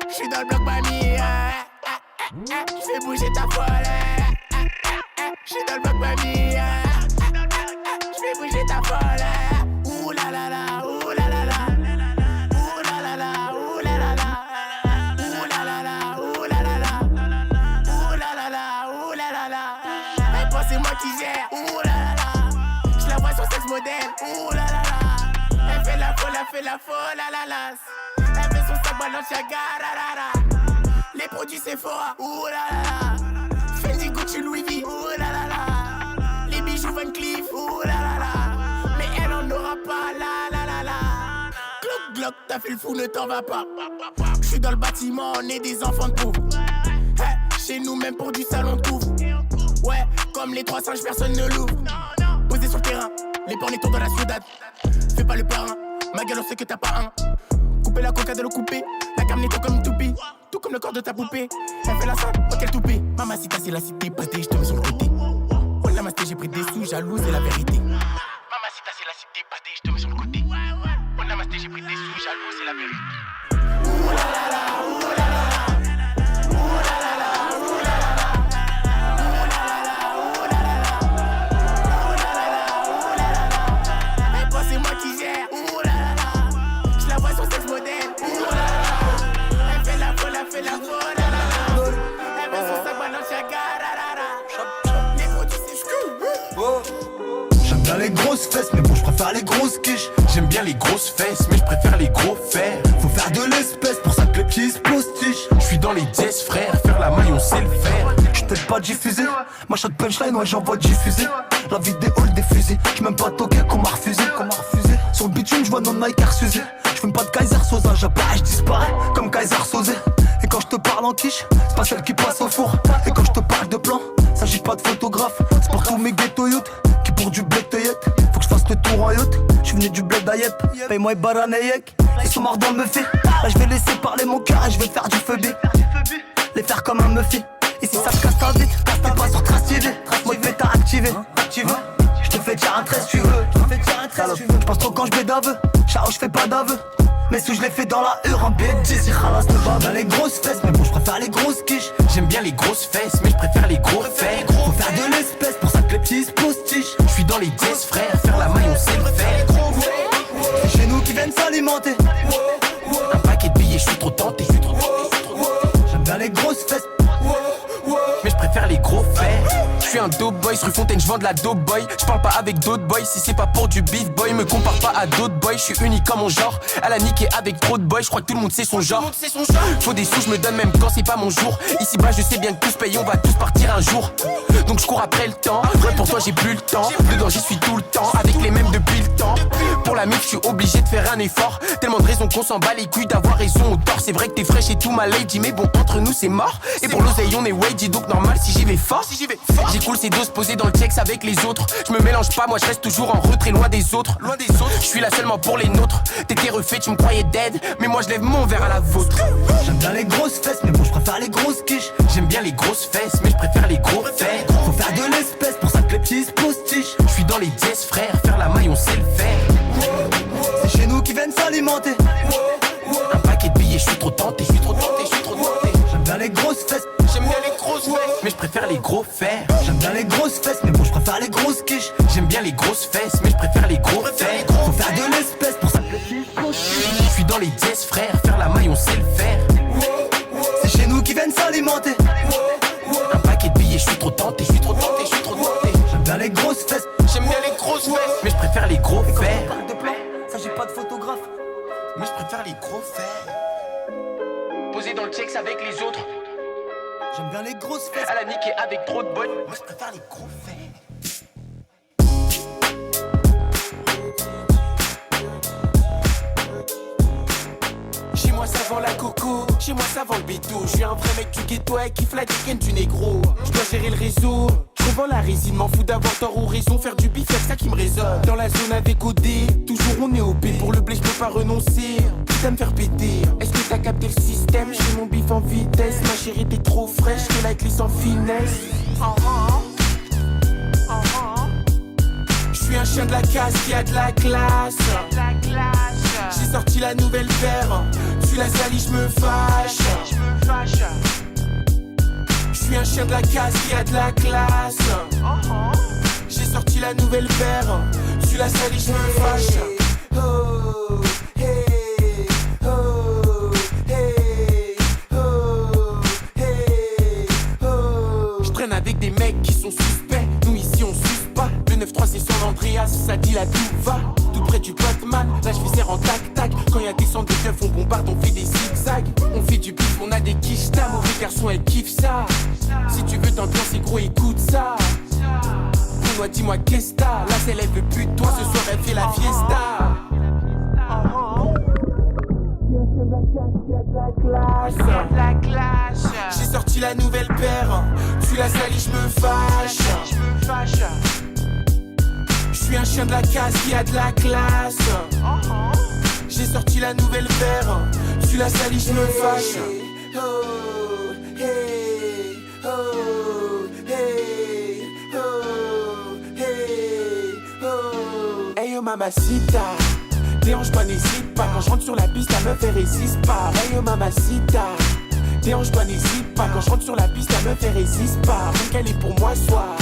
J'suis dans le bloc mamie, j'fais bouger ta folle. J'suis dans le bloc mamie, j'fais bouger ta folle. Ouh la la la, ouh la la la. Ouh la la la, ouh la la la. Ouh la la la, ouh la la la. Ouh la la la, ouh la la la. Elle pense c'est moi qui gère, ouh la la la. J'la vois sur sex modèle, ouh la la la. Elle fait la folle, la la la. Elle fait son sac Balenciaga, la la la. Les produits Sephora, ouh la la la. Fendi, Gucci, Louis V, ouh la la la. Les bijoux Van Cleef, ouh la la la. Mais elle en aura pas, la la la la. Glock, Glock, t'as fait le fou, ne t'en vas pas. J'suis dans le bâtiment, on est des enfants de pauvres. Hey, chez nous, même pour du salon de couvre. Ouais, comme les 3 singes, personne ne l'ouvre. Posé sur le terrain, les pornetons dans la ciudad. Fais pas le parrain, ma gueule on sait que t'as pas un. Couper la coca de le couper, la carnetto comme une toupie. Tout comme le corps de ta poupée. Elle fait la sainte, pas qu'elle toupée. Mamacita c'est la cité, pâté, j'te mets sur le côté. Oh la masté, j'ai pris des sous, jaloux, c'est la vérité. Mamacita c'est la cité, pâté, j'te mets sur le côté. Oh la masté, j'ai pris des sous, jaloux, c'est la vérité. Ouh la la la, ouh la la la. Ouh la la la, ouh la la la. Ouh la la la, ouh la la la. Ouh la la la, ouh la la la. Elle pense c'est moi qui gère, ouh la la la. J'la vois sur sex modèle, ouh la la la. Elle fait la folle, la la la. Elle met son sac Balenciaga, la la la. Les produits c'est J'aime bien les grosses fesses, mais bon, j'préfère les grosses quiches. J'aime bien les grosses fesses, mais j'préfère les gros fers. Faut faire de l'espèce, pour ça que les petits se postichent. J'suis dans les jazz frères, faire la maille on sait le faire. J't'aide pas diffuser, ma chaque punchline, ouais j'envoie diffuser. La vidéo des fusils, j'm'aime pas toqué qu'on m'a refusé. Sur le bitume, j'vois non Nike refusé. J'fume pas de Kaiser Sosa, j'apparais, j'disparais comme Kaiser Sosé. Et quand j'te parle en quiche, c'est pas celle qui passe au four. Et quand j'te parle de plan, s'agit pas de photographe. C'est pour tous mes ghetto youth qui pour du bled teillette. Faut que j'fasse le tour en yacht, j'suis venu du bled d'Ayep. Paye-moi et baranayek, ils sont morts dans le Muffy. Là j'vais laisser parler mon cœur et j'vais faire du feu B. Les faire comme un Muffy. Et si ça te casse ta vite, tu veux. Je te fais tirer un 13 tu veux. Je pense trop quand je bédave. Chao je fais pas d'aveu. Mais sous je les fais dans la hure en billet de 10. Khalas ne va bien les grosses fesses. Mais bon je préfère les grosses quiches. J'aime bien les grosses fesses mais je préfère les gros fers. Faut faire de l'espèce pour ça que les petits se postichent. Je suis dans les 10 frères, faire la maille on sait le faire. C'est chez nous qui viennent s'alimenter. Un paquet de billets, je suis trop tenté. J'aime bien les grosses fesses. Mais je préfère les gros fers. Je suis un dope boy, rue Fontaine, je vends de la dope boy. Je parle pas avec d'autres boys, si c'est pas pour du beef boy. Me compare pas à d'autres boys, je suis unique comme mon genre. Elle a niqué avec trop de boys, je crois que tout le monde sait son genre. Faut des sous, je me donne même quand c'est pas mon jour. Ici bas je sais bien que tous payent, on va tous partir un jour. Donc je cours après le temps, ouais pour toi j'ai plus le temps. Dedans j'y suis tout le temps, avec les mêmes depuis le temps. Pour la mif je suis obligé de faire un effort. Tellement de raisons qu'on s'en bat les couilles d'avoir raison ou tort. C'est vrai que t'es fraîche et tout ma lady, mais bon entre nous c'est mort. Et pour l'oseille on est wagey, donc normal si j'y vais fort. J'écoule ces doses posées dans le checks avec les autres. Je me mélange pas, moi je reste toujours en retrait loin des autres. Je suis là seulement pour les nôtres. T'étais refait, tu me croyais dead, mais moi je lève mon verre à la vôtre. J'aime bien les grosses fesses, mais bon je préfère les grosses quiches. J'aime bien les grosses fesses, mais je préfère les gros fers. Faut faire de l'espèce pour ça que les petits se postichent. Je suis dans les 10 frères, faire la maille on sait le faire. C'est chez nous qui viennent s'alimenter. Un paquet de billets, je suis trop tenté. J'aime bien les grosses fesses. J'aime bien les grosses fesses, mais je préfère les gros fers. J'aime bien les grosses fesses, mais bon je préfère les grosses quiches. J'aime bien les grosses fesses, mais je préfère les gros fers. Faut faire de l'espèce pour ça que les petits se postichent. Je suis dans les 10 frères, faire la maille on sait le faire. C'est chez nous qui viennent s'alimenter. Un paquet de billets, je suis trop tenté. J'aime bien les grosses fesses. J'aime bien les grosses fesses, mais je préfère les gros fers. Parle de plan, ça j'ai pas de photographe. Mais je préfère les gros fers. Posé dans le checks avec les autres. J'aime bien les grosses fesses. Elle a niqué avec trop de boys. Moi je préfère les gros fers. Chez moi ça vend la coco, chez moi ça vend le béto. Je suis un vrai mec du ghetto et kiffe la dégaine du négro. Je dois gérer le réseau, je revends la résine. M'en fous d'avoir tort ou raison, faire du bif, y'a que ça qui me résonne. Dans la zone avec OD, toujours on est OP. Pour le blé je peux pas renoncer, putain me faire péter. Est-ce que t'as capté le système? J'ai mon bif en vitesse. Ma chérie t'es trop fraîche, que la glisse en finesse. Je suis un chien de la casse qui a de la classe. J'ai sorti la nouvelle paire. Tu la salis, je me fâche. Je suis un chien de la casse qui a de la classe. J'ai sorti la nouvelle paire. Tu la salis, je me fâche. Oh, hey, oh, hey, oh, hey, oh. Je traîne avec des mecs qui sont suspects. Nous ici on suce pas. Le 9-3 c'est son Andreas, ça dit là tout va. Tout près du Batman, là je fais serre en tac-tac. Quand y'a des centres de keufs on bombarde, on fait des zigzags. On fait du bif, on a des quichetas. Mauvais garçon elle kiffe ça. Si tu veux t'ambiancer gros écoute ça. Dis-moi, dis-moi qu'est-ce que t'as. Là c'est elle veut plus de toi, ce soir elle fait la fiesta. J'ai sorti la nouvelle paire. Tu la salis, je me fâche. Je suis un chien de la casse qui a de la classe. J'ai sorti la nouvelle paire. Tu la salis, je me fâche. Oh, hey, oh, hey, oh, hey, oh. Hey yo mamacita, dérange pas, n'hésite pas. Quand je rentre sur la piste, la meuf elle résiste pas. Hey yo mamacita, dérange pas, n'hésite pas. Quand je rentre sur la piste, la meuf elle résiste pas. Même qu'elle est pour moi soir.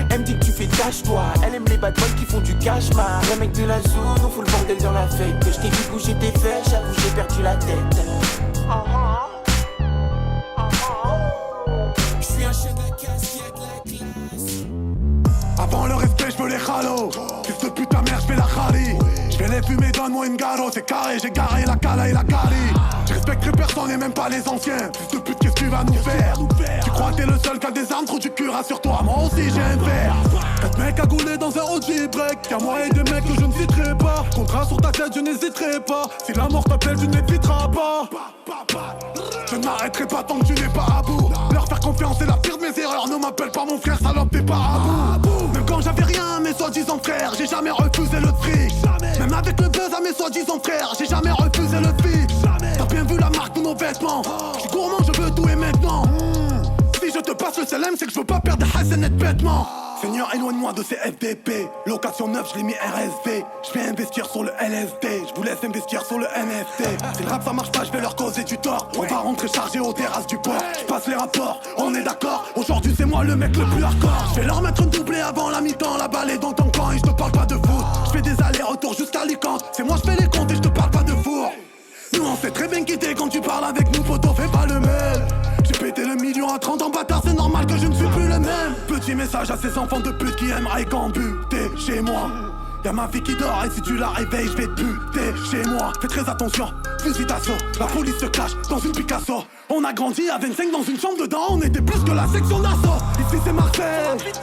Elle me dit que tu fais tâche-toi. Elle aime les bad boys qui font du cash-mar. Le mec de la zone, on fout le bordel dans la fête. Je t'ai vu bouger tes fesses, j'avoue j'ai perdu la tête. Je suis un chien de la casse qui a de la classe. Avant le respect, je veux les halos. Fils de pute ta mère, je fais la khali. Je vais les fumer, donne-moi une garo. C'est carré, j'ai garé la cala et la cali. Je respecte plus personne et même pas les anciens. Fils de pute, qu'est-ce que tu vas nous faire? Tu crois que t'es le seul qui a des armes, trop du cul, rassure-toi, moi aussi j'ai un verre. 4 mecs à gouler dans un OG break. Y'a moi et des mecs que je ne citerai pas. Contrat sur ta tête, je n'hésiterai pas. Si la mort t'appelle, tu n'éviteras pas. Je ne m'arrêterai pas tant que tu n'es pas à bout. Leur faire confiance c'est la pire de mes erreurs. Ne m'appelle pas mon frère, salope, t'es pas à bout. Même quand j'avais rien, mes soi-disant frères, j'ai jamais refusé le fric. Même avec le buzz à mes soi-disant frères, j'ai jamais refusé le fric. T'as bien vu la marque de nos vêtements. J'suis gourmand, je veux tout et maintenant. Si je te passe le salam, c'est que je veux pas perdre des hasanets bêtement. Seigneur, éloigne-moi de ces FDP. Location neuve, je l'ai mis RSV. Je vais investir sur le LSD. Je vous laisse investir sur le NFT. Si le rap ça marche pas, je vais leur causer du tort. On va rentrer chargé aux terrasses du port. Je passe les rapports, on est d'accord. Aujourd'hui c'est moi le mec le plus hardcore. Je vais leur mettre une doublée avant la mi-temps. La balle est dans ton camp et je te parle pas de foot. Je fais des allers-retours jusqu'à Alicante. C'est moi je fais les comptes et je te parle pas de four. Nous on sait très bien quitter quand tu parles avec nous, poteau, fais pas le même. J'ai pété le million à 30 ans, bâtard, c'est normal que je ne suis plus le même. Petit message à ces enfants de pute qui aimeraient cambuter chez moi. Y'a ma fille qui dort et si tu la réveilles, je vais te buter chez moi. Fais très attention, fusil d'assaut, la police se cache dans une Picasso. On a grandi à 25 dans une chambre dedans, on était plus que la section d'assaut. Ici c'est Marseille,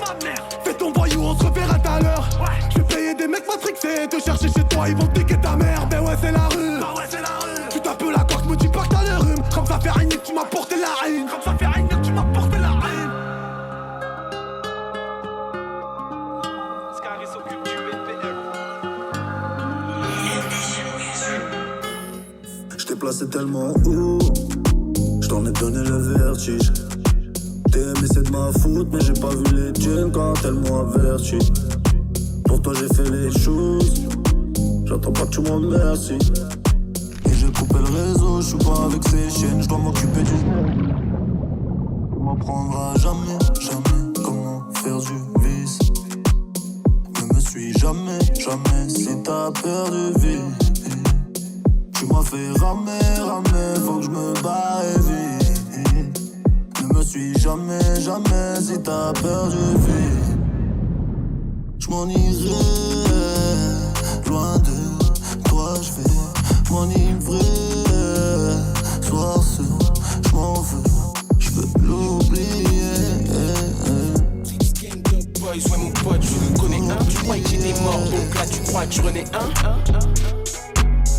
fais ton voyou, on se reverra tout à l'heure. Je vais payer des mecs matrixés, te chercher chez toi, ils vont te piquer ta mère. Ben ouais c'est la rue, tu tapes la corde, me dis pas que t'as le rhume. Comme ça fait rien que tu m'as porté la haine. Comme ça fait rien que tu m'as porté la haine. Scarry s'occupe du BPM. J't'ai placé tellement haut, j't'en ai donné le vertige. T'es aimé c'est de ma faute, mais j'ai pas vu les tiennes quand elles m'ont averti. Pour toi j'ai fait les choses, j'attends pas que tu m'en remercies. Et j'ai coupé le réseau, j'suis pas avec ces chiennes, j'dois m'occuper du... Tu m'apprendras jamais, jamais comment faire du vice. Ne me suis jamais, jamais si t'as peur de vie. Tu m'as fait ramer, ramer, faut que j'me barre vite. Ne me suis jamais, jamais si t'as peur de vie. J'm'en irai loin de toi, j'vais m'enivrer. Soir sûr, j'm'en veux, j'peux l'oublier. Boys, ouais mon pote, je nous connais un. Tu croyais que j'étais mort, donc là tu crois que je renais un.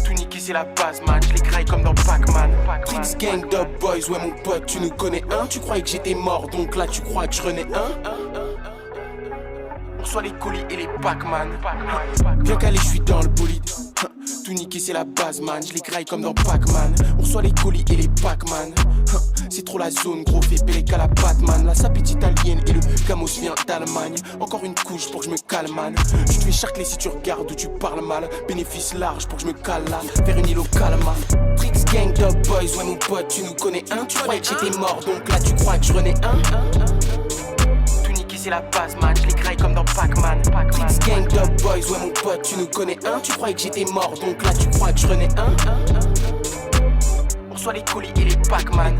Tout niquer c'est la base man, je les graille comme dans Pac-Man. Tricks gang d'up boys, ouais mon pote, tu nous connais un. Tu croyais que j'étais mort, donc là tu crois que je renais un. On reçoit les colis et les Pac-Man. Bien calé, je suis dans le bolide. Tout niquer c'est la base man, je les graille comme dans Pac-Man. On reçoit les colis et les Pac-Man. C'est trop la zone, gros, fait péler qu'à la Batman. La sapette italienne et le gamos vient d'Allemagne. Encore une couche pour que je me calme man. Je te fais charcler si tu regardes ou tu parles mal. Bénéfice large pour que je me cale là, vers une île au calma. Tricks gang d'up boys, ouais mon pote, tu nous connais un. Tu croyais que j'étais mort, donc là tu crois que je renais un. Tout niquer c'est la base man, je les graille comme dans Pac-Man. Tricks gang d'up boys, ouais mon pote, tu nous connais un. Tu croyais que j'étais mort, donc là tu crois que je renais un. Soit les colis et les Pac-Man.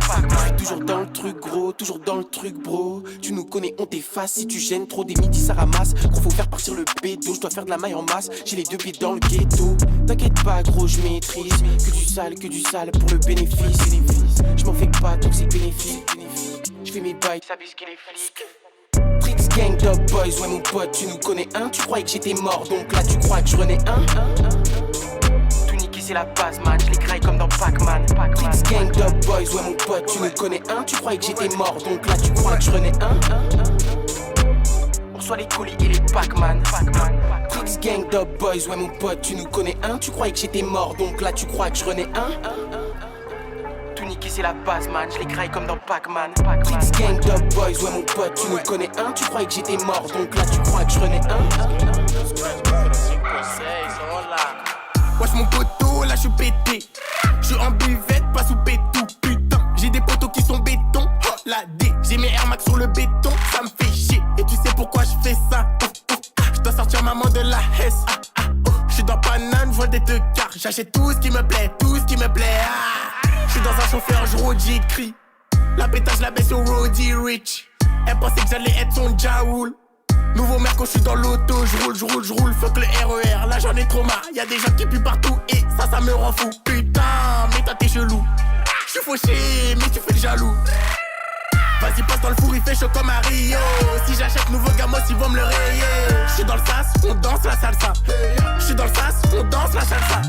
Toujours dans le truc gros, toujours dans le truc bro. Tu nous connais, on t'efface. Si tu gênes trop des midis ça ramasse. Gros faut faire partir le bédo, je dois faire de la maille en masse. J'ai les deux pieds dans le ghetto. T'inquiète pas gros, je maîtrise. Que du sale pour le bénéfice. Je m'en fais pas tant que c'est bénéfique. Je fais mes bails, ça bisque les flics. Tricks gang d'up boys, ouais mon pote, tu nous connais un. Tu croyais que j'étais mort, donc là tu crois que je renais un. C'est la base man, je les graille comme dans Pac-Man. Tricks gang d'up boys, ouais mon pote, tu nous connais un. Tu croyais que j'étais mort, donc là tu crois que je renais un. On reçoit les colis et les Pac-Man. Tricks gang d'up boys, ouais mon pote, tu nous connais un. Tu croyais que j'étais mort, donc là tu crois que je renais un. Tout niquer c'est la base man, je les graille comme dans Pac-Man. Tricks gang d'up boys, ouais mon pote, tu nous connais un. Tu croyais que j'étais mort, donc là tu crois que je renais un. Wesh mon poteau, là j'suis pété. J'suis en buvette, pas sous pétou. Putain, j'ai des poteaux qui sont béton. Oh la D, j'ai mes Air Max sur le béton. Ça me fait chier, et tu sais pourquoi j'fais ça. J'dois sortir maman de la Hesse. J'suis dans Paname, j'vois des deux quarts. J'achète tout ce qui me plaît, tout ce qui me plaît. J'suis dans un chauffeur, j'roule, j'écris. La pétage, la baisse au Roddy Rich. Elle pensait que j'allais être son Jaoul. Nouveau merco, j'suis dans l'auto, j'roule, fuck le RER, là j'en ai trop marre, y'a des gens qui puent partout et ça me rend fou. Putain, mais toi t'es chelou, j'suis fauché, mais tu fais le jaloux. Vas-y passe dans le four, il fait chaud comme à Rio. Si j'achète nouveau gamos, ils vont me le rayer. J'suis dans le sas, on danse la salsa. J'suis dans le sas, on danse la salsa.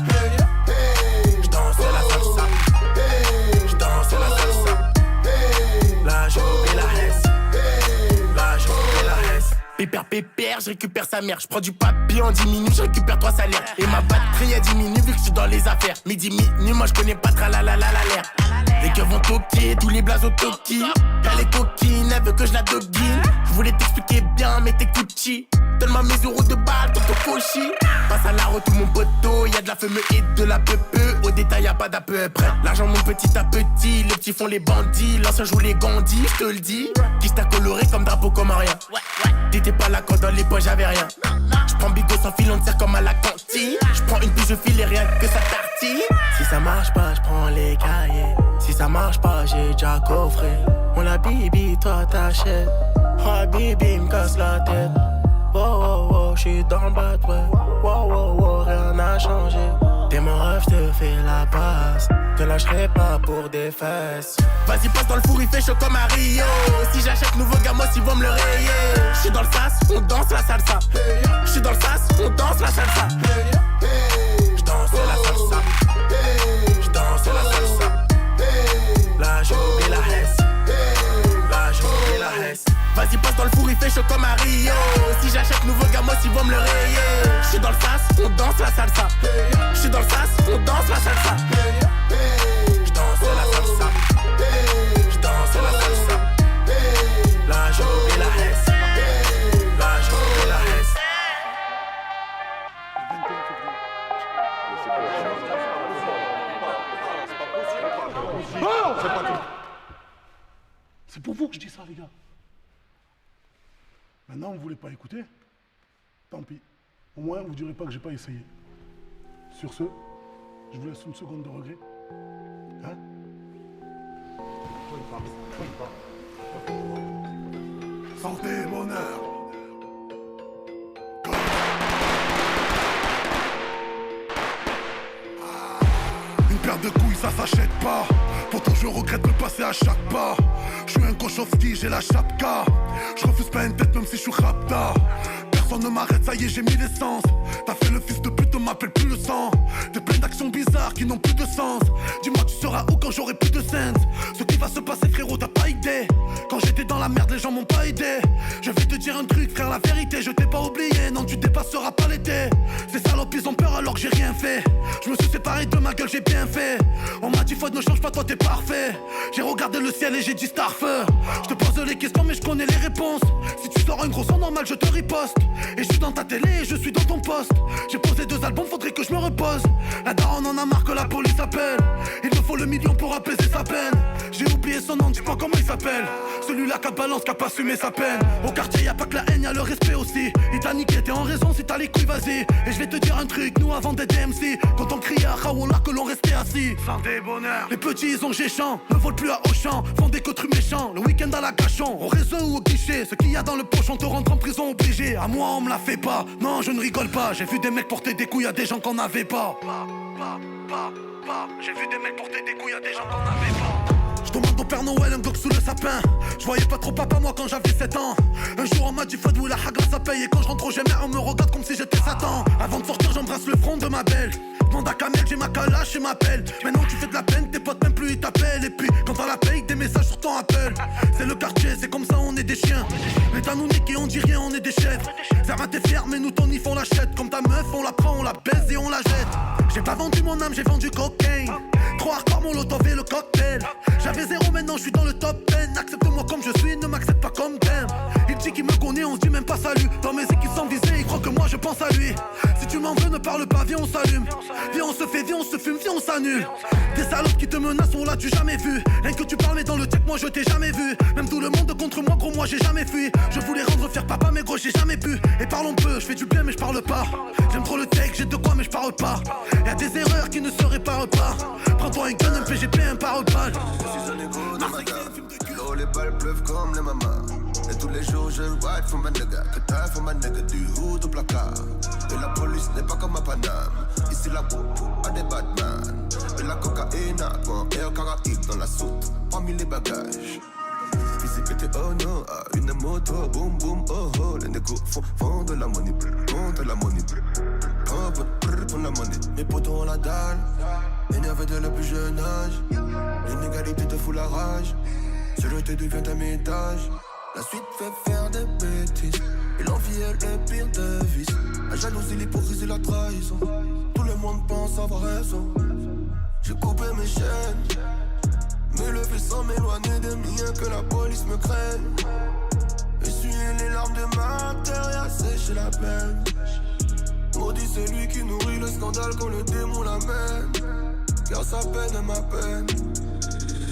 J'danse la salsa. J'danse la salsa. Là je fais la Hesse. Là je fais la Hesse. Pépère, je récupère sa mère. Je prends du papier en 10 minutes, je récupère 3 salaires. Et ma batterie a 10 minutes vu que je suis dans les affaires. Midi, moi je connais pas l'air. Les Les keufs vont toquer, tous les blazes au toki. Elle est coquine, elle veut que je la doguine. Je voulais t'expliquer bien, mais t'es Gucci. Donne-moi mes euros de balle, tonton Koshi. Passe à la route tout mon poteau, y'a de la fumée et de la peu-peu. Au détail, y'a pas d'à peu près. L'argent monte petit à petit, les petits font les bandits. L'ancien joue les gandis, je te le dis. Qui t'a coloré comme drapeau comme un rien. T'étais pas là quand dans les poches j'avais rien. J'prends bigot sans fil, on tire comme à la cantine. J'prends une pige, je file et rien que ça tartille. Si ça marche pas, j'prends les cahiers. Si ça marche pas, j'ai déjà coffré. On la bibi, toi t'achètes. Oh bibi, m'casse la tête. Wow, wow, wow, j'suis dans le bat, ouais. Wow, wow, wow, rien n'a changé. T'es mon rêve, j'te fais la passe. Te lâcherai pas pour des fesses. Vas-y, passe dans le four, il fait chaud comme à Rio. Si j'achète nouveau gamos, ils vont me le rayer. J'suis dans le sas, on danse la salsa. J'suis dans le sas, on danse la salsa. J'danse la salsa. J'danse la salsa. Là, j'ai oublié la hesse. Là, j'ai oublié la hesse. Vas-y, passe dans le four, il fait chaud comme à Rio. Si j'achète nouveau gamos, ils vont me le rayer. J'suis dans le sas, on danse la salsa. J'suis dans le sas, on danse la salsa. J'danse la salsa. J'danse la salsa. Là, j'ai oublié la hesse. Là, j'ai oublié la hesse. Non, c'est pas tout. C'est pour vous que je dis ça, les gars. Maintenant, vous voulez pas écouter? Tant pis. Au moins, vous direz pas que j'ai pas essayé. Sur ce, je vous laisse une seconde de regret. Hein? Santé et bonheur. Une paire de couilles, ça s'achète pas. Pourtant je regrette de passer à chaque pas. Je suis un Kochowski, j'ai la chapka. Je refuse pas une tête même si je suis rapta. Personne ne m'arrête, ça y est j'ai mis l'essence. T'as fait le fils de pute, on m'appelle plus le sang. T'es plein d'actions bizarres qui n'ont plus de sens. Dis-moi tu seras où quand j'aurai plus de sens. Ce qui va se passer frérot t'as pas idée. Quand j'étais dans la merde les gens m'ont pas aidé. Je vais te dire un truc frère la vérité. Je t'ai pas oublié, non tu dépasseras pas l'été. Ces salopes ils ont peur alors que j'ai rien fait. Je me suis séparé de ma gueule j'ai bien fait. On m'a dit faute ne change pas toi t'es parfait. J'ai regardé le ciel et j'ai dit starfeu. Je te pose les questions mais je connais les réponses. Si tu sors un gros son normal je te riposte. Et je suis dans ta télé et je suis dans ton poste. J'ai posé 2 albums, faudrait que je me repose. La daronne en a marre que la police appelle. Il me faut le million pour apaiser sa peine. J'ai oublié son nom, dis-moi comment il s'appelle. Celui-là qui balance, qui a pas assumé sa peine. Au quartier y'a pas que la haine, y'a le respect aussi. Il t'a niqué, t'es en raison si t'as les couilles, vas-y. Et je vais te dire un truc, nous avant des DMC, quand on criait à Raoula que l'on restait assis. Santé et bonheur. Les petits ils ont géchant, ne volent plus à Auchan. Font des cotrus méchants, le week-end à la Gachon. Au réseau ou au guichet, ce qu'il y a dans le poche on te rentre en prison obligé. À moi on me la fait pas, non je ne rigole pas. J'ai vu des mecs porter des couilles à des gens qu'on n'avait pas. J'ai vu des mecs porter des couilles à des gens qu'on n'avait pas. Je demande au Père Noël un Glock sous le sapin. Je voyais pas trop papa moi quand j'avais 7 ans. Un jour on m'a dit Fadou la hagra ça paye. Et quand je rentre au GMR on me regarde comme si j'étais Satan. Avant de sortir j'embrasse le front de ma belle. Demande à Kamel j'ai ma calache et m'appelle. Maintenant tu fais de la peine, tes potes même plus ils t'appellent. Et puis quand t'as la paye des messages sur ton appel. C'est le quartier, c'est comme ça on est des chiens. L'État nous nique et on dit rien, on est des chefs. Zara t'es fier mais nous ton if on l'achète. Comme ta meuf on la prend, on la baise et on la jette. J'ai pas vendu mon âme, j'ai vendu cocaine. Trop hardcore mon lot et le cocktail. J'avais 0 maintenant je suis dans le top 10. Accepte-moi comme je suis, ne m'accepte pas comme t'aimes. Il dit qu'il me connaît, on se dit même pas salut. Dans mes équipes sans viser, il croit que moi je pense à lui. Si tu m'en veux ne parle pas, viens on s'allume. Viens on se fait, viens on se fume, viens on s'annule. Des salopes qui te menacent, on l'a tu jamais vu. Rien que tu parles mais dans le tech moi je t'ai jamais vu. Même tout le monde contre moi gros moi j'ai jamais fui. Je voulais rendre fier papa mais gros j'ai jamais pu. Et parlons peu, je fais du bien mais je parle pas. J'aime trop le tech, j'ai de quoi mais je parle pas. Y'a des erreurs qui ne se réparent pas. Prends-toi un gun, un PGP, un parole-balle. Je suis un égo de ma l'eau, les balles pleuvent comme les mamas. Et tous les jours je ride for ma nigga. Que t'as for ma nigga du hood au placard. Et la police n'est pas comme à Paname. Ici la popo a des Batman. Et la cocaïne à quoi et un Caraïbe dans la soute. Parmi les bagages. Ici pété oh no, ah, une moto, boum boum oh oh. Les négos font de la money, font de la money. Oh, pour la money. Mes potos ont la dalle. Énervé dès le plus jeune âge. L'inégalité te fout la rage. Sûreté devient un métage. La suite fait faire des bêtises. Et l'envie est le pire de vice. La jalousie, l'hypocrisie, la trahison. Tout le monde pense avoir raison. J'ai coupé mes chaînes. Me lever sans m'éloigner des miens, que la police me craigne. Essuyer les larmes de ma terre et assécher la peine. Maudit celui qui nourrit le scandale quand le démon l'amène. Car sa peine est ma peine.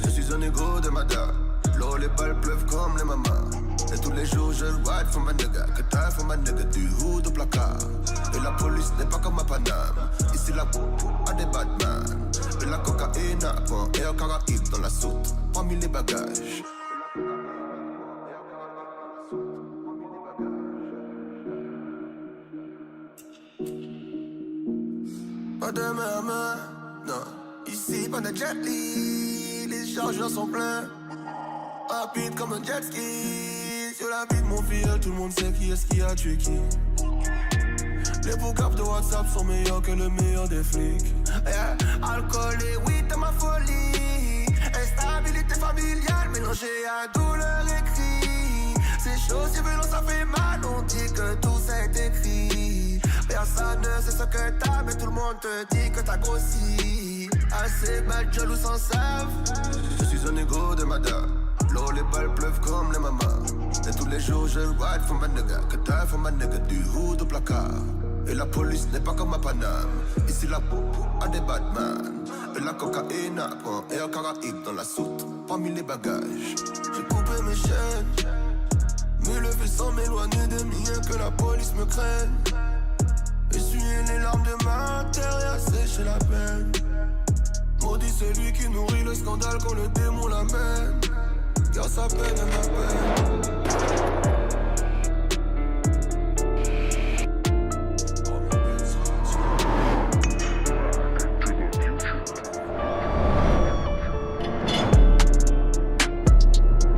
Je suis un négro de Mada. L'eau, les balles pleuvent comme les mamas. Et tous les jours je ride for ma nigga. Que t'as for ma nigga du hood au placard. Et la police n'est pas comme à Paname. Ici la poupou a des badman. Et la cocaïne à point et un Caraïbe dans la soute. Parmi les bagages. Pas de main à main, non. Ici pas de jet li. Les chargeurs sont pleins. Rapide comme un jet ski. Sur la vie de mon fils, tout le monde sait qui est-ce qui a tué qui. Les vocabs de WhatsApp sont meilleurs que le meilleur des flics. Yeah. Alcool et weed dans ma folie. Instabilité familiale mélangée à douleur et cris. C'est chaud, c'est violent, ça fait mal. On dit que tout ça est écrit. Personne ne sait ce que t'as, mais tout le monde te dit que t'as grossi. Assez mal, jaloux s'en savent. Je suis un égo de Mada. L'eau, les balles pleuvent comme les mamas. Et tous les jours je ride for ma nigga. Que t'as for ma nigga du hood au placard. Et la police n'est pas comme à Paname. Ici la poupou a des badman. Et la cocaïne à point et un Caraïbe dans la soute. Parmi les bagages. J'ai coupé mes chaînes. Me lever sans m'éloigner des miens, que la police me craigne. Essuyer les larmes de ma terre et assécher la peine. Maudit celui qui nourrit le scandale quand le démon l'amène. Car sa peine est ma peine.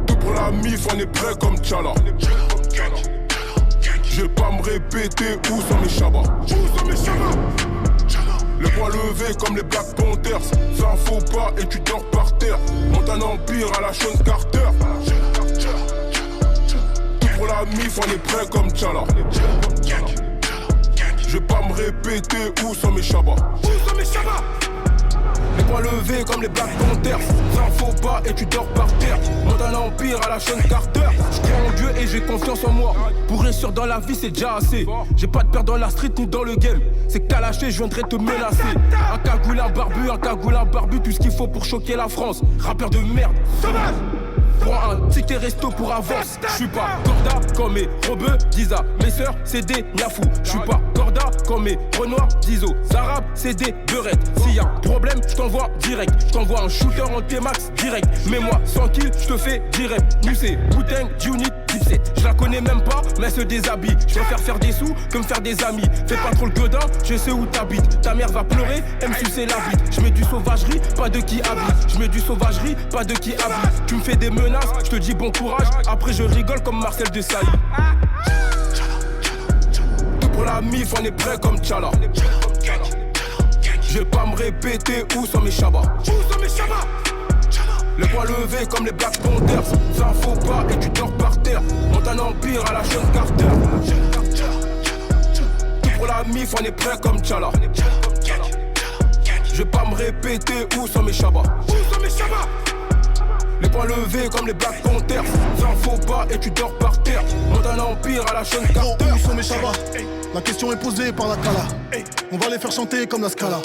Tout pour la mif, on est prêt comme Tchala. Je vais pas me répéter où sont mes chabas. Le poing levé comme les Black Panthers. Ça un faux pas et tu dors par terre. Monte un empire à la Sean Carter. Tout pour la mif, on est prêt comme Tchala. Je vais pas me répéter où sont mes chabas. Les poings levés comme les Black Panthers. Ça un faux pas et tu dors par terre. Monte un empire à la Sean Carter. Je crois en Dieu et j'ai confiance en moi. Pour réussir dans la vie c'est déjà assez. J'ai pas de peur dans la street ni dans le game. C'est que t'as lâché, je viendrai te menacer. Un cagoule, un barbu, tout ce qu'il faut pour choquer la France. Rappeur de merde, sauvage. Prends un ticket resto pour avance. J'suis pas corda comme mes rebeux, Giza. Mes sœurs, c'est des niafous. J'suis pas corda comme mes Renoir, Dizo. Arabes, c'est des beurettes. S'il y a problème, j't'envoie direct. J't'envoie un shooter en T-Max direct. Mets-moi 100 kills, j'te fais direct. Nous c'est Wu-Tang, G-Unit, Dipset. J'la connais même pas, mais elle se déshabille. J'préfère faire des sous que me faire des amis. Fais pas trop le godin, je sais où t'habites. Ta mère va pleurer, elle me sucer la bite. J'mets du sauvagerie, pas de qui habite. J'mets du sauvagerie, pas de qui habite. Tu me fais des menaces, je te dis bon courage. Après je rigole comme Marcel Desailly. Tout pour la mif, on est prêt comme Tchala. Je vais pas me répéter où sont mes chabas. Le poing levé comme les Black Panthers. Ça un faux pas et tu dors par terre. Monte un empire à la Sean Carter. Tout pour la mif, on est prêt comme Tchala. Je vais pas me répéter où sont mes chabas. Les poings levés comme les Black Panthers. Ça un faux pas et tu dors par terre. Monte un empire à la Sean Carter. Où sont mes chabas? La question est posée par la Kala. On va les faire chanter comme la Scala.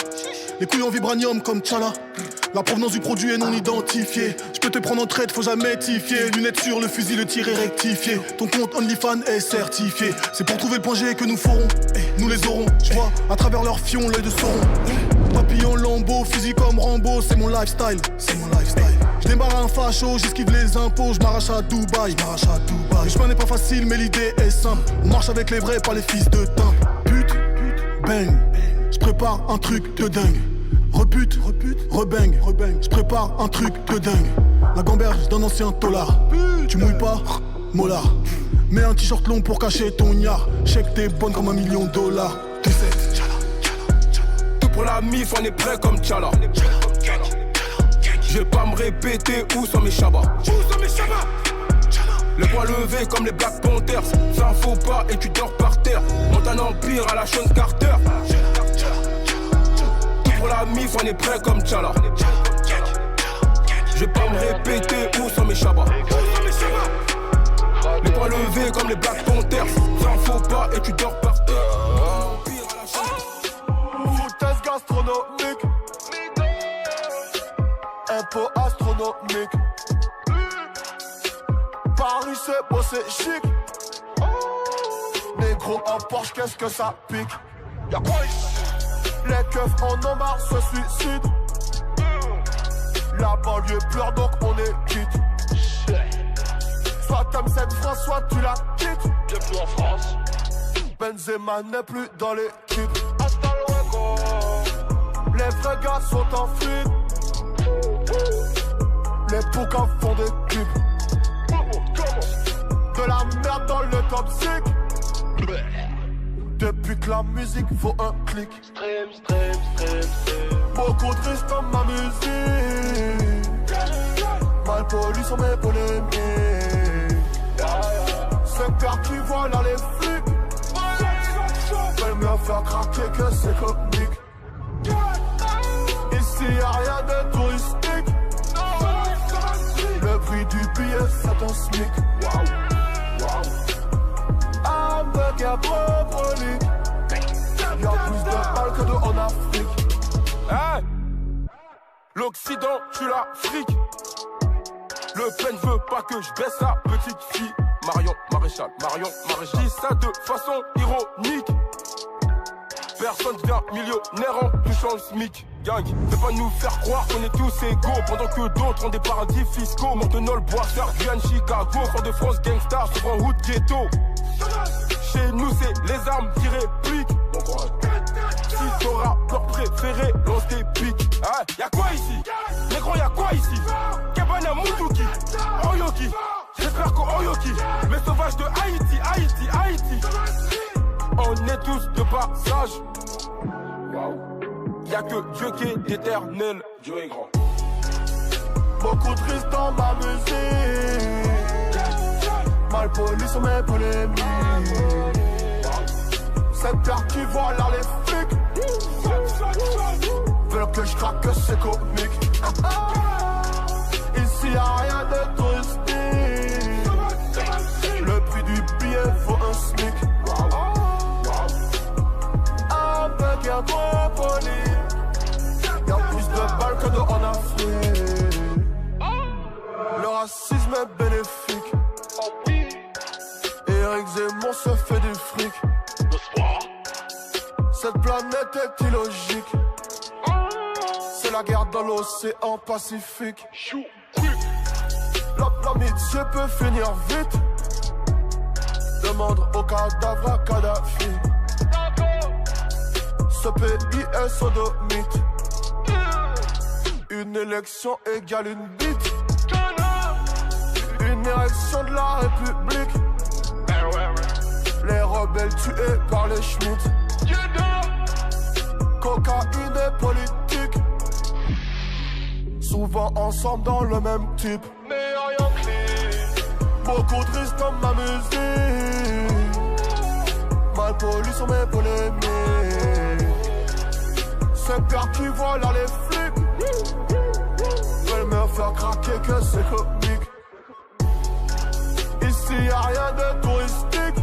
Les couilles en vibranium comme Tchala. La provenance du produit est non identifiée. Je peux te prendre en traite, faut jamais tifier. Lunettes sur le fusil, le tir est rectifié. Ton compte OnlyFans est certifié. C'est pour trouver le point G que nous ferons. Nous les aurons, je vois à travers leur fion l'œil de Sauron. Papillon lambeau, fusil comme Rambo, c'est mon lifestyle. Je démarre un facho, j'esquive les impôts, je m'arrache à Dubaï. Le chemin n'est pas facile, mais l'idée est simple. On marche avec les vrais, pas les fils de teint. Pute, bang, je prépare un truc de dingue. Repute, rebang, je prépare un truc de dingue. La gamberge d'un ancien tolard. Tu mouilles pas, mola. Mets un t-shirt long pour cacher ton yard. Check t'es bonne comme $1 million. Tu sais. Tout pour la mif, on est prêt comme Tchala. Je vais pas me répéter où sont mes chabas. Le poing levé comme les Black Panthers. Ça un faux pas et tu dors par terre. Monte un empire à la Sean Carter. Pour la mif, on est prêt comme Tchala. Je vais pas me les blagues ton terre. C'est un faux pas et tu dors par terre. Foutaise gastronomique, impôt astronomique. Paris c'est beau, c'est chic. Négro en Porsche, qu'est-ce que ça pique? Y'a quoi ici? Les keufs en ont marre se suicident. La banlieue pleure donc on est quitte. Soit t'aimes cette France, soit tu la quittes. Bienvenue en France. Benzema n'est plus dans l'équipe. Hasta luego. Les vrais gars sont en fuite. Les boucans font des clips. De la merde dans le top 5. Depuis que la musique vaut un clic. Beaucoup de risques dans ma musique. Mal poli sur mes polémiques. C'est père qui voit là les flics. Veulent me faire craquer que c'est comique. Ici y'a rien de touristique. Le prix du billet c'est un SMIC. Hamburger brocoli. Y'a plus de balles que d'eau en Afrique. Hey, l'Occident, tu l'Afrique. Le Pen veut pas que je baisse sa petite fille. Marion Maréchal. Je dis ça de façon ironique. Personne devient millionnaire en touchant le SMIC. Gang, fais pas nous faire croire qu'on est tous égaux pendant que d'autres ont des paradis fiscaux. Montenol, Boissard, Guyane, Chicago, Fort-de-France, gangsters, sur en route ghetto. Chez nous c'est les armes qui répliquent. Si ton rappeur préféré lance des piques. Ah, y'a quoi ici? Négro, y'a quoi ici? Kebana Moutouki, Oyoki. J'espère qu'Oyoki, les sauvages de Haïti. On est tous de passage. Y'a que Dieu qui est éternel. Dieu est grand. Beaucoup de risques dans ma musique. Mal poli sur mes polémiques. Cette terre qui voit là les flics. Veulent que je craque que c'est comique. Ici y'a rien de touristique. Le prix du billet vaut un SMIC. Hamburger brocoli. Y'a plus de balles que d'eau en Afrique. Le racisme est bénéfique. Eric Zemmour se fait du fric. Cette planète est illogique. C'est la guerre dans l'océan Pacifique. L'amitié peut finir vite. Demande au cadavre à Kadhafi. Ce pays est sodomite. Une élection égale une bite. Une érection de la République. Les rebelles tués par les Schmitt. Cocaïne et politique. Souvent ensemble dans le même type. Mais rien que beaucoup de risques dans ma musique. Mal poli sur mes polémiques. C'est père qui voit là les flics. Veulent me faire craquer que c'est comique. Ici y'a rien de touristique.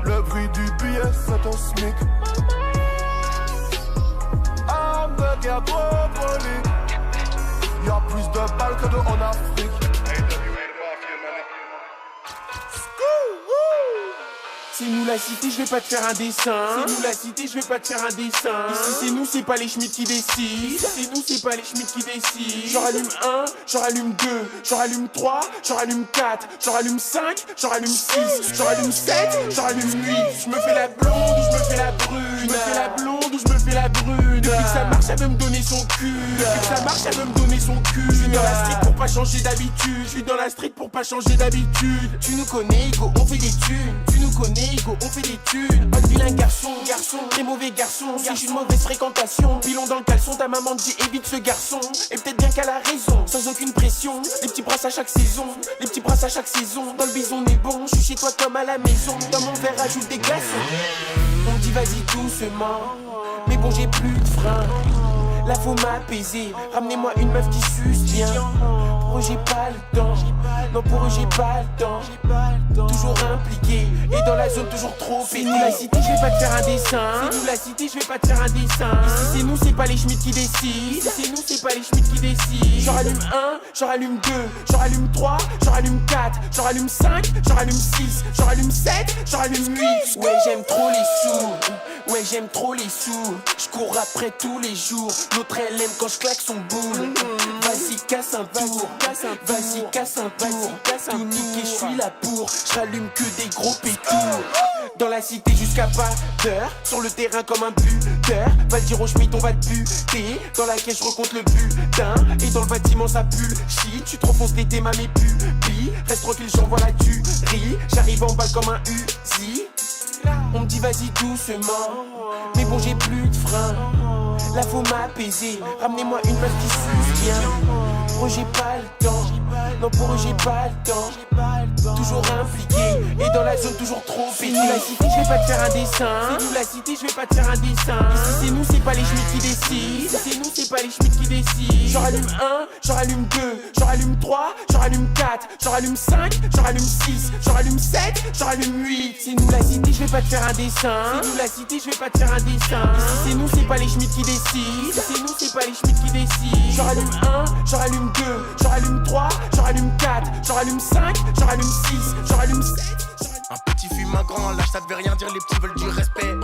Le prix du billet c'est un SMIC. Hamburger brocoli. Y'a plus de balles que d'eau en Afrique. C'est nous la cité, je vais pas te faire un dessin. C'est nous la cité, je vais pas te faire un dessin. Ici c'est nous, c'est pas les Schmitt qui décident. C'est nous, c'est pas les Schmitt qui décident. J'en rallume 1, j'en rallume 2, j'en rallume 3, j'en rallume 4, j'en rallume 5, j'en rallume 6, j'en rallume 7, j'en rallume 8. Je me fais la blonde ou je me fais la brune. Je me fais la blonde ou je me fais la brune. Depuis que ça marche, elle veut me donner son cul. Depuis que ça marche, elle veut me donner son cul. Je suis dans la street pour pas changer d'habitude. Je suis dans la street pour pas changer d'habitude. Tu nous connais, go, on fait des thunes. Tu nous connais, go, on fait des thunes. Un vilain garçon, très mauvais garçon. Si j'ai une mauvaise fréquentation, pilon dans le caleçon, ta maman dit évite ce garçon. Et peut-être bien qu'elle a raison, sans aucune pression. Les petits brasses à chaque saison, les petits brasses à chaque saison. Dans le bison on est bon, je suis chez toi comme à la maison. Dans mon verre ajoute des glaçons. On me dit vas-y doucement, mais bon j'ai plus de frein. Là faut m'apaiser, ramenez-moi une meuf qui suce bien. Pour eux j'ai pas le temps, non pour eux j'ai pas le temps. Toujours impliqué et dans la zone toujours trop pété. C'est nous la cité, je vais pas te faire un dessin. C'est nous la cité, je vais pas te faire un dessin. Ici c'est nous, c'est pas les schmitts qui décident. C'est nous, c'est pas les schmitts qui décident. J'en rallume 1, j'en rallume 2, j'en rallume 3, j'en rallume 4, j'en rallume 5, j'en rallume 6, j'en rallume 7, j'en rallume 8. Ouais j'aime trop les sous, ouais j'aime trop les sous. Je cours après tous les jours, l'autre elle aime quand je claque son boule. Vas-y casse un tour, vas-y casse un tour. Tout niqué, je suis là pour, je rallume que des gros pétours. Dans la cité jusqu'à pas d'heure, sur le terrain comme un buteur. Va le dire au schmitt, on va te buter. Dans la caisse je recompte le butin, et dans le bâtiment ça pue. Shit, tu te refonces l'été ma mes pupilles. Reste tranquille, j'envoie la tuerie. J'arrive en balle comme un Uzi. On me dit vas-y doucement, mais bon j'ai plus de frein. Là faut m'apaiser, ramenez-moi une meuf qui suce bien. Pour eux j'ai pas le temps, non pour eux j'ai pas le temps. Toujours impliqué et dans la zone toujours trop pété. C'est nous la cité, je vais pas te faire un dessin. C'est nous la cité, je vais pas te faire un dessin. Ici c'est nous, c'est pas les schmitts qui décident. C'est nous, c'est pas les schmitts qui décident. J'en rallume 1, j'en rallume 2, j'en rallume 3, j'en rallume 4, j'en rallume 5, j'en rallume 6, j'en rallume 7, j'en rallume 8. C'est nous la cité, je vais pas te faire un dessin. C'est nous la cité, je vais pas te faire un dessin. Ici c'est nous, c'est pas les schmitts qui décident. C'est nous, c'est pas les schmitts qui décident. J'en rallume 1, j'en rallume 2, j'en rallume 3, j'en rallume 4, j'en rallume 5, j'en rallume 6, j'en rallume 7. Un petit fume un grand, lâche ça veut rien dire, les petits veulent du respect.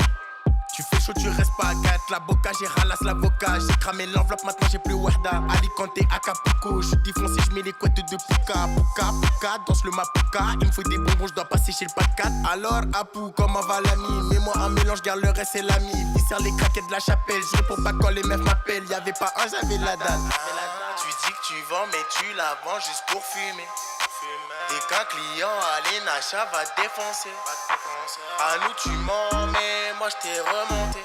Tu fais chaud, tu restes pas à 4, la boca, j'ai ralasse l'avocat. J'ai cramé l'enveloppe, maintenant j'ai plus Warda. Alicante, Acapulco, je suis défoncé, je mets les couettes de Puka. Puka, danse le mapuka. Il me faut des bonbons, je dois passer chez le pas de 4. Alors, Apou, comment va l'ami? Mets-moi un mélange, garde le reste, c'est l'ami. Viscère les craquettes de la chapelle, je réponds pas quand les meufs m'appellent. Y'avait pas un, j'avais la dalle. Tu dis que tu vends, mais tu la vends juste pour fumer. T'es qu'un client, allez, Nacha va défoncer. À nous tu mens, mais moi je t'ai remonté.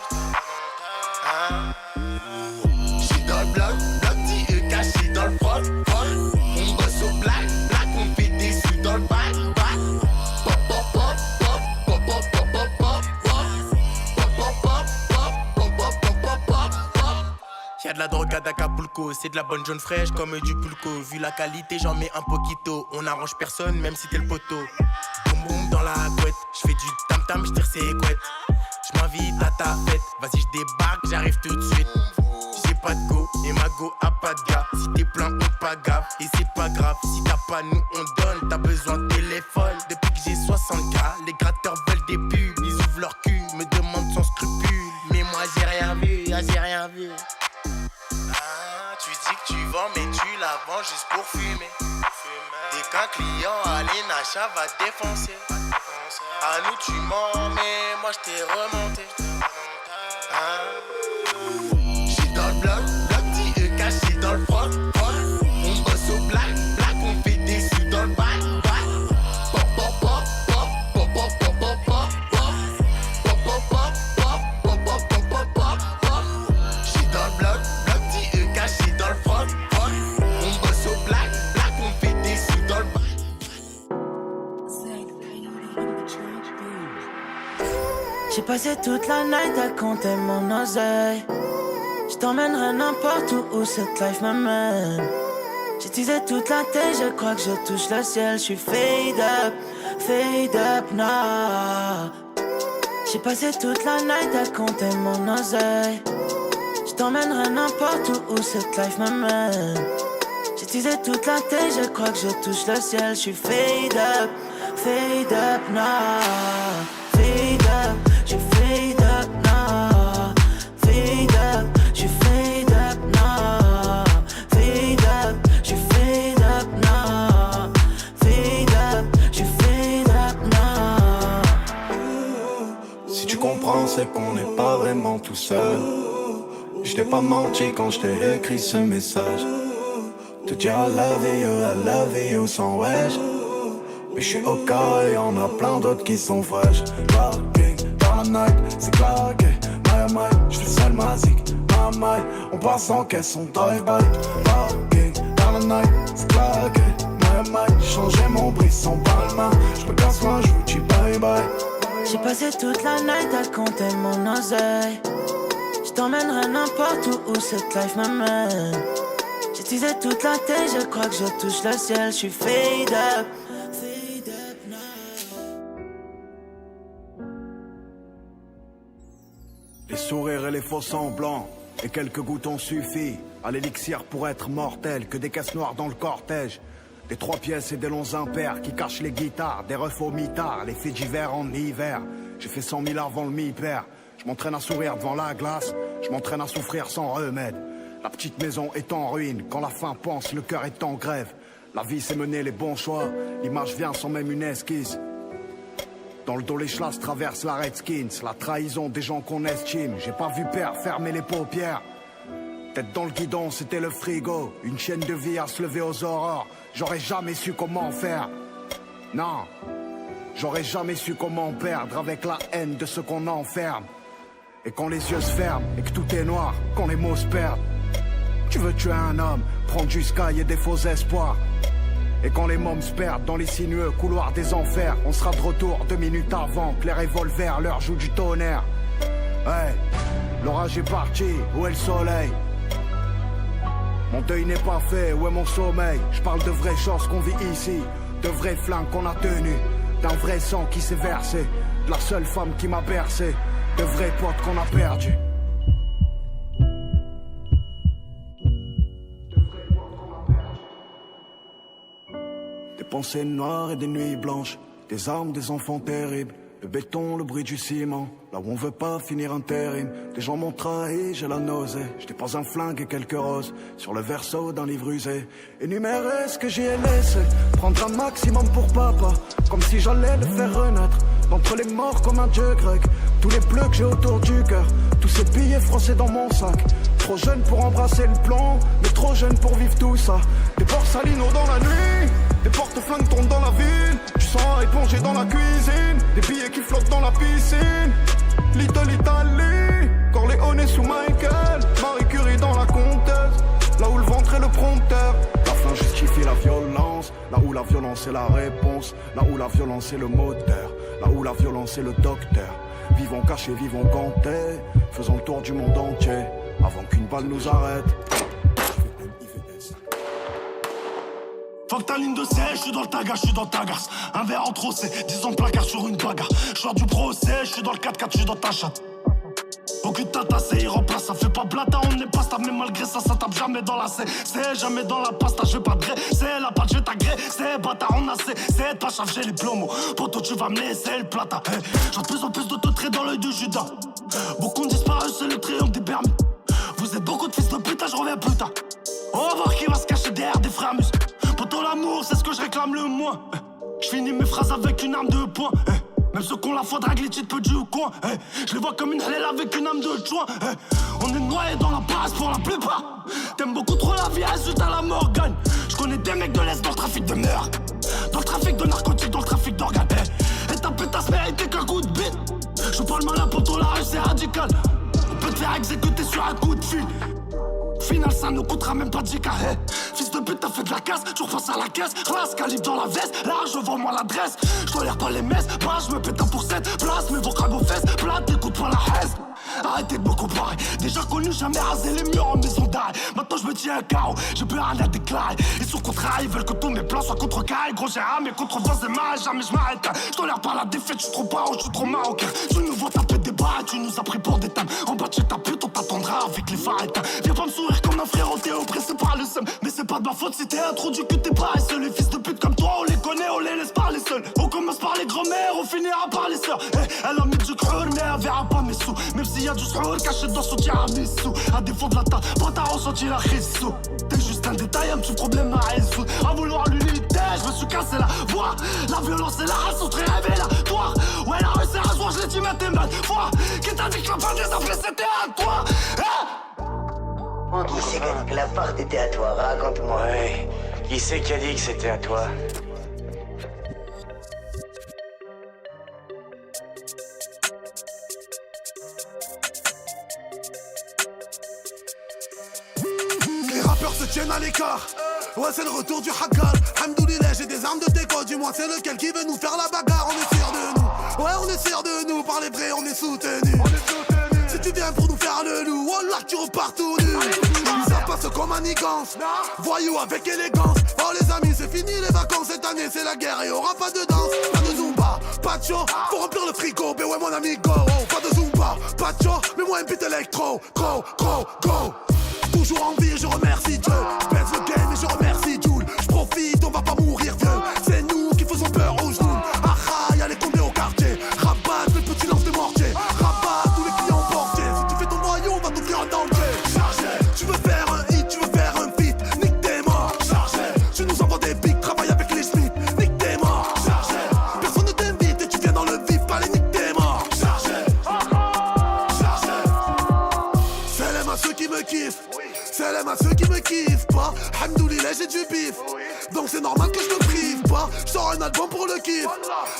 J'suis dans le bloc, petit caché dans le froc. On bosse au black, on fait des sous dans le bac. Pop, pop, pop, pop, pop, pop, pop, pop, pop, Y'a de la drogue à Acapulco, c'est de la bonne jaune fraîche comme du pulco. Vu la qualité, j'en mets un poquito. On arrange personne, même si t'es le poteau. Boum boum dans la couette, j'fais du tam tam, j'tire ses couettes. J'm'invite à ta fête, vas-y j'débarque, j'arrive tout de suite. J'ai pas de go et ma go a pas de gars. Si t'es plein, on pas gaffe et c'est pas grave. Si t'as pas, nous on donne, t'as besoin de téléphone. Depuis que j'ai 60K, les gratteurs veulent des pubs. Ils ouvrent leur cul, me demandent sans scrupule. Mais moi j'ai rien vu, j'ai rien vu. Tu dis que tu vends, mais tu la vends juste pour fumer. T'es qu'un client, allez, Nacha va défoncer. À nous tu mens, mais moi je t'ai remonté. J'suis dans le bloc, petit caché dans le froc. On bosse au black, on fait des sous dans le bac. Pop, pop, pop, pop, pop, pop, pop, pop, pop. Pop, pop, pop, pop, pop, pop, pop, pop, pop. J'suis dans le bloc, petit caché dans le froc. On bosse au black, on fait des sous dans le bac. J'ai passé toute la night à compter mon oseille. Je t'emmènerai n'importe où cette life m'amène. J'ai teasé toute la tête, je crois que je touche le ciel. Je suis fade up, nah. J'ai passé toute la night à compter mon oseille. Je t'emmènerai n'importe où cette life m'amène. J'ai teasé toute la tête, je crois que je touche le ciel. Je suis fade up, nah. Fade up. Je fade up, nah. Fade up, je fade up, nah. Fade up, je fade up, nah. Fade up, je fade up, nah. Si tu comprends, c'est qu'on n'est pas vraiment tout seul. Je t'ai pas menti quand je t'ai écrit ce message. Te dire I love you sans wesh. Mais je suis au cas et y'en a plein d'autres qui sont fraîches. Dans la night, c'est claqué, my, j'suis seul magique, my, on passe en caisse, on drive-by. Parking, dans la night, c'est claqué, my, changer mon brisson par le main. J'me casse loin, j'vous dis bye bye. J'ai passé toute la night à compter mon oseille. Je t'emmènerai n'importe où cette life m'amène. J'ai teasé toute la tête, je crois que je touche le ciel, je suis fade up. Les sourires et les faux semblants, et quelques gouttes ont suffi à l'élixir pour être mortel, que des caisses noires dans le cortège. Des 3 pièces et des longs impairs qui cachent les guitares, des refs au mitard, les faits d'hiver en hiver. J'ai fait 100 000 avant le mi-père. Je m'entraîne à sourire devant la glace, je m'entraîne à souffrir sans remède. La petite maison est en ruine, quand la faim pense, le cœur est en grève. La vie c'est mener les bons choix, l'image vient sans même une esquisse. Dans le dos les chlasses traversent la Redskins, la trahison des gens qu'on estime. J'ai pas vu père fermer les paupières. Tête dans le guidon, c'était le frigo. Une chaîne de vie à se lever aux aurores. J'aurais jamais su comment faire. Non, j'aurais jamais su comment perdre avec la haine de ceux qu'on enferme. Et quand les yeux se ferment et que tout est noir, quand les mots se perdent. Tu veux tuer un homme, prendre du sky et des faux espoirs. Et quand les mômes se perdent dans les sinueux couloirs des enfers, on sera de retour 2 minutes avant que les revolvers leur jouent du tonnerre. Hey, l'orage est parti, où est le soleil? Mon deuil n'est pas fait, où est mon sommeil? Je parle de vraies choses qu'on vit ici, de vrais flingues qu'on a tenus, d'un vrai sang qui s'est versé, de la seule femme qui m'a bercé, de vrais potes qu'on a perdus. Des pensées noires et des nuits blanches, des armes, des enfants terribles, le béton, le bruit du ciment, là où on veut pas finir intérim. Des gens m'ont trahi, j'ai la nausée, j'étais pas un flingue et quelques roses sur le verso d'un livre usé. Énumérer ce que j'y ai laissé, prendre un maximum pour papa, comme si j'allais le faire renaître d'entre les morts comme un dieu grec. Tous les bleus que j'ai autour du cœur, tous ces billets froissés dans mon sac. Trop jeune pour embrasser le plomb, mais trop jeune pour vivre tout ça. Des porcelinos dans la nuit, des porte-flingues tombent dans la ville, du sang épongé dans la cuisine, des billets qui flottent dans la piscine. Little Italy, Corleone sous Michael, Marie Curie dans la comtesse, là où le ventre est le prompteur. La faim justifie la violence, là où la violence est la réponse, là où la violence est le moteur, là où la violence est le docteur. Vivons cachés, vivons gantés, faisons le tour du monde entier, avant qu'une balle nous arrête. Fuck ta ligne de siège, je suis dans le taga, je suis dans ta garce. Un verre en trop, c'est 10 ans de placard sur une bagarre. Je sors du procès, je suis dans le 4x4, je suis dans ta chatte. Aucune tata, c'est irremplaçable, ça fait pas blata, on n'est pas stable. Mais malgré ça, ça tape jamais dans la C. C'est jamais dans la pasta, je vais pas te gré. C'est la pâte, je vais t'agréer. C'est bâtard, on a C. C'est pas chave, j'ai les plomos. Poto, tu vas me laisser le plata. Hey, j'ai de plus en plus de traits dans l'œil de Judas. Beaucoup ont disparu, c'est le triomphe des permis. Vous êtes beaucoup de fils de putain, je reviens plus tard. On va voir qui va se cacher derrière des frères mus. Poto, l'amour, c'est ce que je réclame le moins. Je finis mes phrases avec une arme de poing. Même ceux qu'on la foi drague les titres peu du coin. Je les vois comme une halal avec une âme de joint. On est noyés dans la base pour la plupart. T'aimes beaucoup trop la vie, résulte à la Morgane. Je connais des mecs de l'Est dans le trafic de meurtre, dans le trafic de narcotiques, dans le trafic d'organes. Et ta pétasse méritait qu'un coup de bite. Je parle mal à poto, la rue c'est radical. On peut te faire exécuter sur un coup de fil. Final, ça ne coûtera même pas 10K. Fils de pute, t'as fait de la casse, tu repenses à la caisse. Classe, calibre dans la veste, là je vends moi l'adresse. Je tolère pas les messes, bah je me pète un pour 7. Place mes vocales aux fesses, plate, t'écoutes pas la haise. Arrêtez de me comparer, déjà connu, jamais rasé les murs en maison d'arrêt. Maintenant je me tiens un carreau, j'ai plus rien à déclarer. Ils sont contrariés, ils veulent que tous mes plans soient contrecarrés. Gros j'ai ramé contre vents et marées, jamais je m'arrête. Je tolère pas la défaite, je suis trop paro, je suis trop marocain. Tu nous vois taper des barres, tu nous as pris pour des tables. En bas de chez ta pute, on t'attendra avec les phares éteints. Viens pas me sourire comme un frérot, t'es oppressé par le seum. Mais c'est pas de ma faute si t'es introduit que t'es paresseux. Les fils de pute comme toi, on les connaît, on les laisse parler seuls. On commence par les grands-mères, on finira par les sœurs. Elle a mis du creux, mais elle verra pas mes sous. Même s'il y a du srour caché dans son tiramisu. À défaut de la ta, pas t'as ressenti la rissou. T'es juste un détail, un petit problème à résoudre. À vouloir l'unité, je me suis cassé la voix. La violence et la race sont très révélatoire. Ouais, la rue c'est rasoir, je l'ai dit, mais t'es mal. Foi, qui t'a dit que la fin des afflés c'était à toi? Qui c'est qui a dit que la part était à toi? Raconte-moi. Ouais, qui c'est qui a dit que c'était à toi? Les rappeurs se tiennent à l'écart. Ouais, c'est le retour du hackal. Hamdoulillah, j'ai des armes de déco. Dis-moi, c'est lequel qui veut nous faire la bagarre? On est fiers de nous. Ouais, on est fiers de nous. Par les vrais, on est soutenus. C'est tu viens pour nous faire le loup. Wallah, tu repars tout nu. Ça passe comme manigance. Voyou avec élégance. Oh les amis, c'est fini les vacances. Cette année, c'est la guerre et y'aura pas de danse. Pas de zumba, pas de show. Faut remplir le frigo, ben ouais, mon ami, go. Oh, pas de zumba, pas de show. Mets-moi un beat électro. Go, go, go. Toujours en vie, je remercie Dieu. J'baisse le game et je remercie Jules. J'profite, on va pas mourir vieux. C'est nous qui faisons peur aux genoux. Ah, y'a les condés au quartier. Rabat, le petit lance de mortier. Rabat, tous les clients portiers. Si tu fais ton noyau, on va t'offrir un danger. Chargé, tu veux faire un hit, tu veux faire un feat. Nique tes morts. Chargé, tu nous envoies des pics, travaille avec les Schmitt. Nique tes morts. Chargé, personne ne t'invite et tu viens dans le vif. Allez, nique tes morts. Chargé, chargé. Salam à ceux qui me kiffent. Salam à ceux qui me kiffent pas. Hamdoulilah, j'ai du bif. Donc c'est normal que je me prive pas. Je sors un album pour le kiff.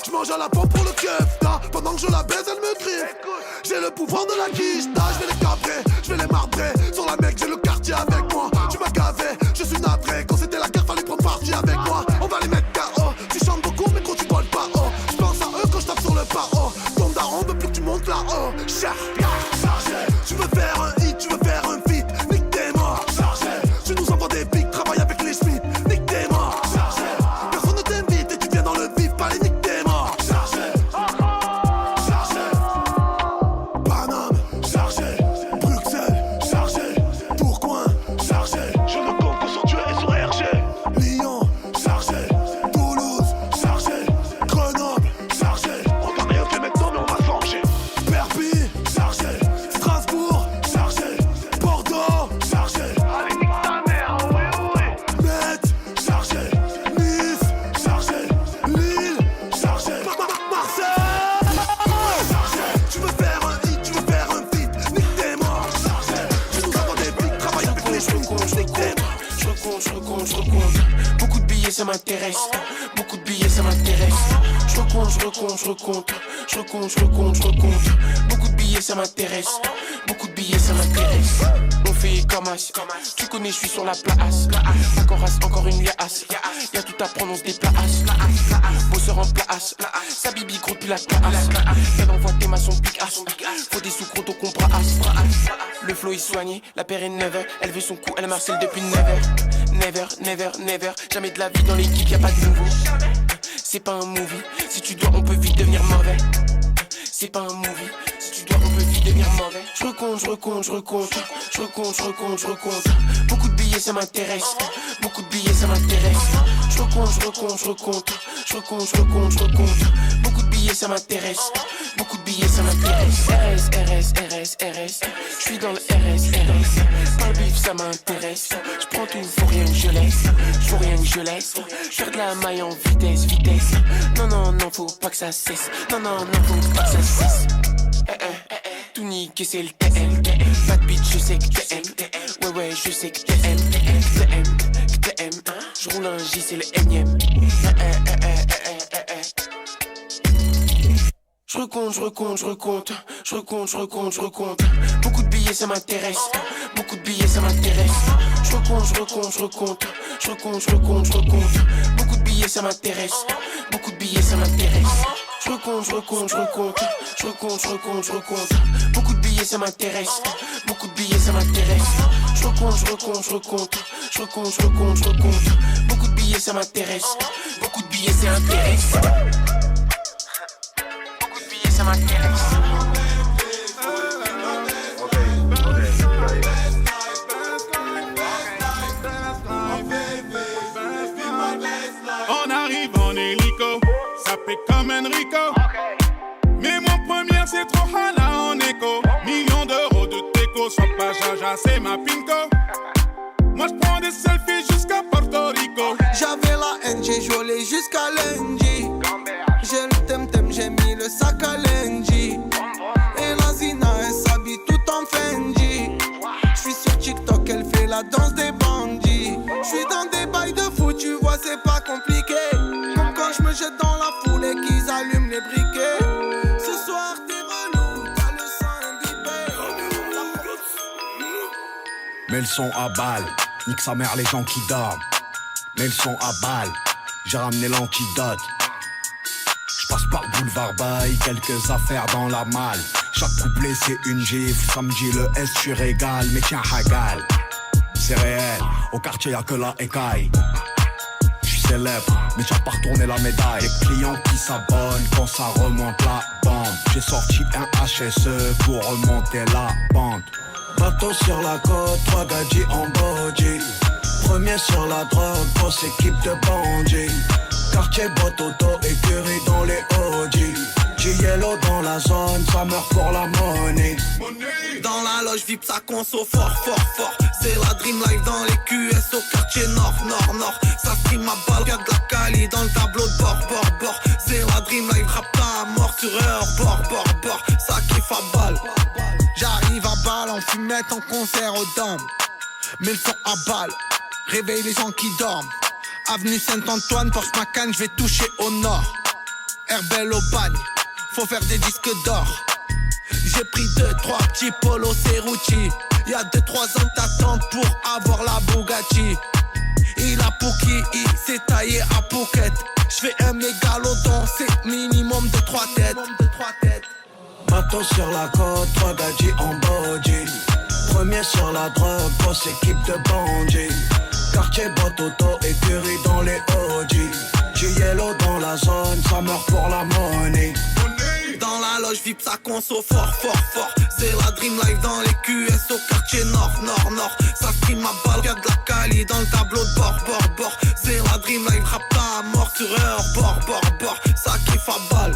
Je mange à la pompe pour le keuf. Pendant que je la baise, elle me griffe. J'ai le pouvoir de la quiche. Je vais les cabrer, je vais les marbrer. Sur la mec, j'ai le quartier avec moi. Tu m'as gavé, je suis navré. Quand c'était la guerre, fallait prendre parti avec moi. On va les mettre KO. Tu chantes beaucoup, mais gros, tu voles pas haut. Je pense à eux quand je tape sur le paro. Ton daron veut plus que tu montes là-haut. Chargé, tu veux faire un hit, tu veux faire un feat. Nique tes morts. Chargé, tu nous envoies des pics, travaille avec les Schmitt. Nique tes morts. Chargé, personne ne t'invite et tu viens dans le vif. Allez, nique tes morts. Chargé, chargé. Paname, chargé. Bruxelles, chargé. Tourcoing, chargé. Je ne compte que sur Dieu et sur RG. Lyon, chargé. Toulouse, chargé. Grenoble, chargé. On n'a rien fait maintenant, mais on va s'enchaîner. Perpignan, chargé. Strasbourg, chargé. Bordeaux, chargé. Allez, nique ta mère, oui. Metz, chargé. Nice, chargé. Lille, chargé. Marseille, chargé. Tu veux faire un hit, tu veux faire un feat. Nique tes morts, chargé. Tu nous envoies des pics, travaille avec les cheveux. Nique tes morts. Je recompte. Beaucoup de billets, ça m'intéresse. Beaucoup de billets, ça m'intéresse. Je recompte. Beaucoup de billets, ça m'intéresse. Beaucoup de billets, ça m'intéresse. On fait comme as. Tu connais, je suis sur la place. Encore une liasse. Y'a tout à prendre, on se déplace. Bosseur en place. Sa bibi gros depuis la classe. Elle envoie tes maçons picasse. Faut des sous gros, donc on brasse. Le flow est soigné, la paire est never. Elle veut son coup, elle marcelle depuis never. Jamais de la vie dans l'équipe, y'a pas de nouveau. C'est pas un movie, si tu dois on peut vite devenir mauvais. C'est pas un movie, si tu dois on peut vite devenir mauvais. Je recompte. Beaucoup de billets ça m'intéresse. Beaucoup de billets ça m'intéresse. Je recompte. Beaucoup de billets ça m'intéresse. Beaucoup de billets ça m'intéresse. RS. Je suis dans le RS. Pas le bif ça m'intéresse. Je prends tout, faut rien que je laisse. Faire de la maille en vitesse. Non, faut pas que ça cesse. Non, faut pas que ça cesse. Tout niquer c'est le TM. Bad bitch, je sais que t'aimes. Ouais, je sais que t'aimes. Je roule un J, c'est le énième. Je recompte. Beaucoup de billets ça m'intéresse. Je recompte. Beaucoup de billets ça m'intéresse. Je recompte. Beaucoup de billets ça m'intéresse. Je recompte. Beaucoup de billets ça m'intéresse. Beaucoup de billets ça intéresse. Ça m'intéresse. On arrive en hélico, ça fait comme Enrico. Mais mon première c'est trop hala en écho. Millions d'euros de déco, sans pas jaja, c'est ma pinko. Moi j'prends des selfies jusqu'à Porto Rico. J'avais la haine, j'ai joué jusqu'à lundi. J'ai le temtem, j'ai mis le sac à lundi. Et la Zina, elle s'habille tout en Fendi. J'suis sur TikTok, elle fait la danse des bandits. J'suis dans des bails de fou, tu vois, c'est pas compliqué. Comme quand j'me jette dans la foule et qu'ils allument les briquets. Ce soir, t'es relou, t'as le sang imbibé. Mets le son à balle, nique sa mère les gens qui dorment. Mets le son à balle, j'ai ramené l'antidote. J'passe par le boulevard Bail, quelques affaires dans la malle. Chaque couplet c'est une gifle. Samedi le S tu régales, mais tiens hagal. C'est réel, au quartier y'a que la écaille. J'suis célèbre, mais t'as pas retourné la médaille. Les clients qui s'abonnent quand ça remonte la bande. J'ai sorti un HSE pour remonter la bande. Bateau sur la côte, 3 gadgets en body. Premier sur la drogue, grosse équipe de bandits. Quartier, boîte auto, écurie dans les Audi. G-Yellow dans la zone, ça meurt pour la monnaie. Dans la loge VIP ça conso fort fort fort. C'est la dream life dans les QS au quartier nord nord nord. Ça stream à balle, y'a de la cali dans le tableau de bord bord bord. C'est la dream life, rap à mort sur heure bord bord bord. Ça kiffe à balle. J'arrive à balle en fumette en concert aux dames. Mets le son à balle, réveille les gens qui dorment. Avenue Saint-Antoine, Porsche Macan, j'vais toucher au nord. Herbel au bagne, faut faire des disques d'or. J'ai pris 2-3 petits polos Cerruti. Y'a 2-3 ans d'attente pour avoir la Bugatti. Il a Pouki, il s'est taillé à Phuket. J'fais un mégalodon, c'est minimum de 3 têtes. Bateau sur la côte, 3 gadgets en body. Premier sur la drogue, grosse équipe de bandits. Quartier, boîte auto, écurie dans les Audi. G-Yellow dans la zone, ça meurt pour la monnaie. Dans la loge VIP ça conso fort fort fort. C'est la dream life dans les QS au quartier nord nord nord. Ça stream à balle, y'a de la cali dans le tableau de bord bord bord. C'est la dream life, rap à mort sur heure bord bord bord. Ça kiffe à balle.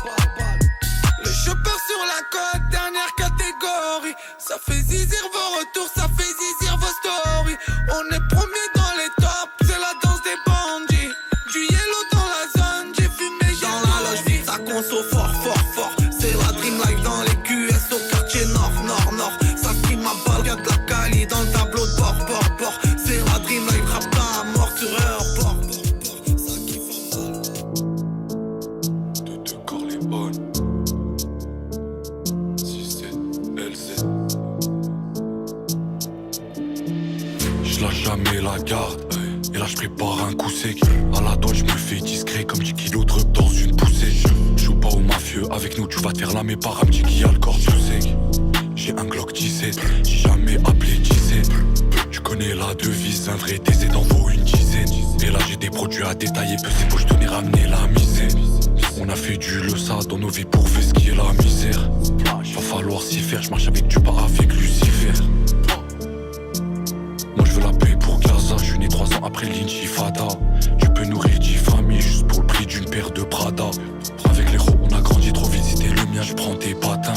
Le chopper sur la côte, dernière catégorie. Ça fait zizir vos retours, ça fait zizir vos stories. On est premier dans les tops, c'est la danse des bandits. Du yellow dans la zone, j'ai fumé, j'ai dans la loge VIP ça conso fort fort fort. C'est la dream life dans les QS au quartier nord nord nord. Ça stream à balle, y'a de la cali dans le tableau de bord bord bord. C'est la dream life, rap à mort sur heure bord bord bord. Ça kiffe à balle. De deux corps les bonnes. 6-7 LZ. J'lâche jamais la garde. Et là j'prépare un coup sec. À la douane j'me fais discret comme 10 kilos de rep dans une poussée. Joue pas au mafieux, avec nous tu vas te faire lamer par un petit qui a le corps tout sec. J'ai un Glock 17, j'ai jamais appelé 17. Tu connais la devise, un vrai TZ d'en vaut une dizaine. Et là j'ai des produits à détailler, peu c'est pour je tenais ramener la misère. On a fait du leçon dans nos vies pour faire ce qui est la misère. Va falloir s'y faire, je marche avec du pas avec Lucifer. Moi je veux la paix pour Gaza, je suis né 3 ans après l'intifada. Tu peux nourrir 10 familles juste pour le prix d'une paire de Prada. Avec les ros on a grandi trop vite, c'était le mien, je prends tes patins.